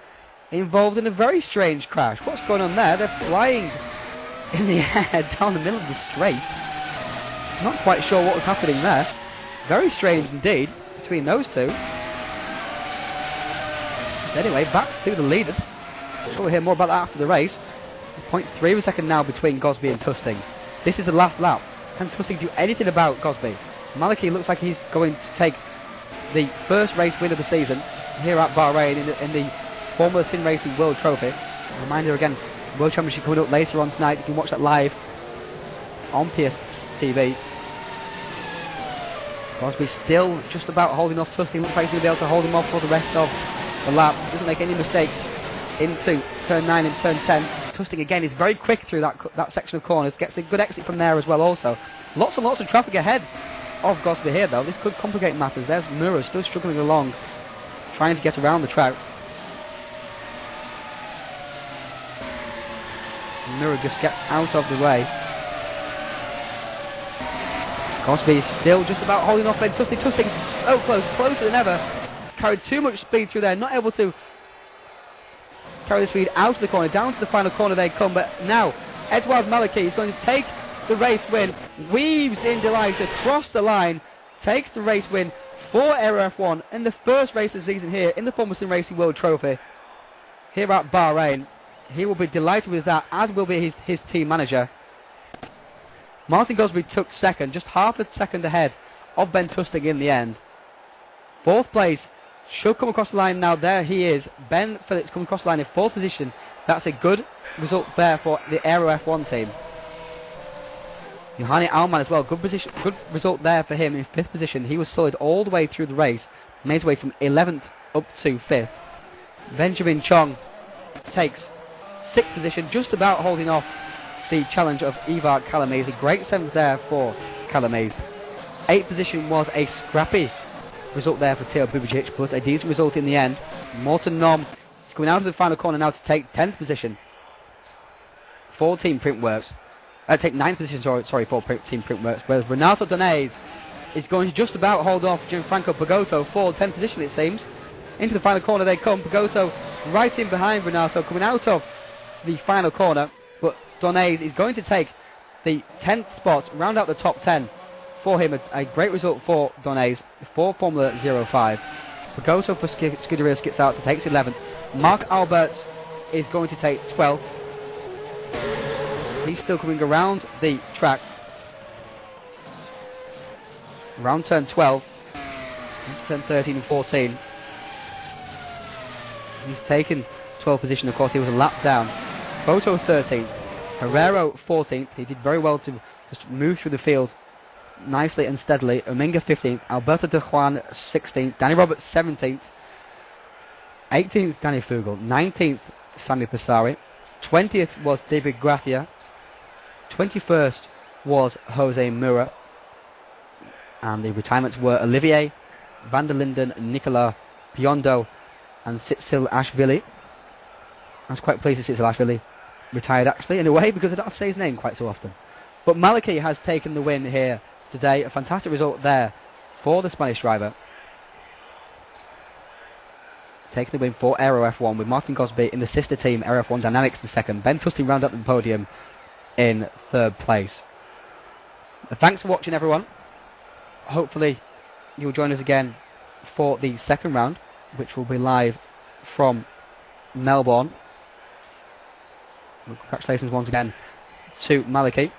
involved in a very strange crash. What's going on there? They're flying in the air down the middle of the straight. Not quite sure what was happening there. Very strange indeed between those two. Anyway, back to the leaders. I'm sure we'll hear more about that after the race. 0.3 of a second now between Gosby and Tusting. This is the last lap. Can Tusting do anything about Gosby? Maliki looks like he's going to take the first race win of the season here at Bahrain in the Formula Sim Racing World Trophy. A reminder again, World Championship coming up later on tonight. You can watch that live on PSTV. Gosby still just about holding off Tusting. Looks like he's going to be able to hold him off for the rest of the lap. Doesn't make any mistakes into turn 9 and turn 10. Tusting again is very quick through that section of corners. Gets a good exit from there as well also. Lots and lots of traffic ahead of Gosby here though. This could complicate matters. There's Mura still struggling along, trying to get around the track. Mura just gets out of the way. Gosby is still just about holding off then Tusting so close, closer than ever. Carried too much speed through there, not able to carry the speed out of the corner, down to the final corner they come, but now Edouard Maliki is going to take the race win, weaves in delight across the line, takes the race win for Aero F1 in the first race of the season here in the Formula Sim Racing World Trophy here at Bahrain. He will be delighted with that, as will be his team manager. Martin Gosby took second, just half a second ahead of Ben Tusting in the end. Fourth place should come across the line now. There he is, Ben Phillips coming across the line in 4th position. That's a good result there for the Aero F1 team. Yohani Alman as well, good result there for him in 5th position. He was solid all the way through the race, made his way from 11th up to 5th. Benjamin Chong takes 6th position, just about holding off the challenge of Ivar Calamese. A great 7th there for Calamese. 8th position was a scrappy result there for Theo Bubicic, but a decent result in the end. Morten Nom is going out of the final corner now to take 10th position for Team Printworks. Take 9th position, sorry, for Team Printworks, whereas Renato Donese is going to just about hold off Gianfranco Pagoto for 10th position, it seems. Into the final corner they come. Pagoto right in behind Renato, coming out of the final corner, but Donese is going to take the 10th spot, round out the top 10 for him. A great result for Donese for Formula 05. Pagoto for Scuderia skips out to take 11th. Mark Alberts is going to take 12th. He's still coming around the track. Around turn 12, into turn 13 and 14. He's taken 12th position. Of course, he was a lap down. Pagoto 13th. Herrero 14th. He did very well to just move through the field nicely and steadily. Ominga 15th. Alberto de Juan 16th. Danny Roberts 17th. 18th, Danny Fugel. 19th, Sami Passari. 20th was David Gracia. 21st was Jose Mura. And the retirements were Olivier van der Linden, Nicola Biondo, and Sitsil Ashvili. I was quite pleased to Sitsil Ashvili retired, actually, in a way, because I don't have to say his name quite so often. But Maliki has taken the win here today. A fantastic result there for the Spanish driver. Taking the win for Aero F1 with Martin Gosby in the sister team, Aero F1 Dynamics in second. Ben Tustin round up the podium in third place. Thanks for watching, everyone. Hopefully you'll join us again for the second round, which will be live from Melbourne. Congratulations once again to Maliki.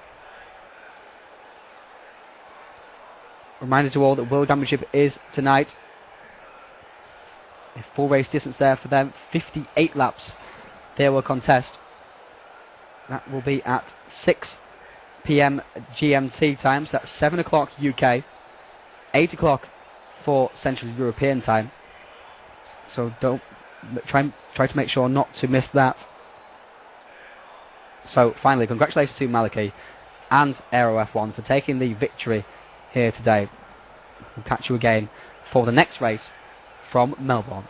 Reminder to all that World Championship is tonight. A full race distance there for them, 58 laps they will contest. That will be at 6 p.m. GMT time, so that's 7 o'clock UK, 8 o'clock for Central European time. So don't try to make sure not to miss that. So finally, congratulations to Maliki and Aero F1 for taking the victory here today. We'll catch you again for the next race from Melbourne.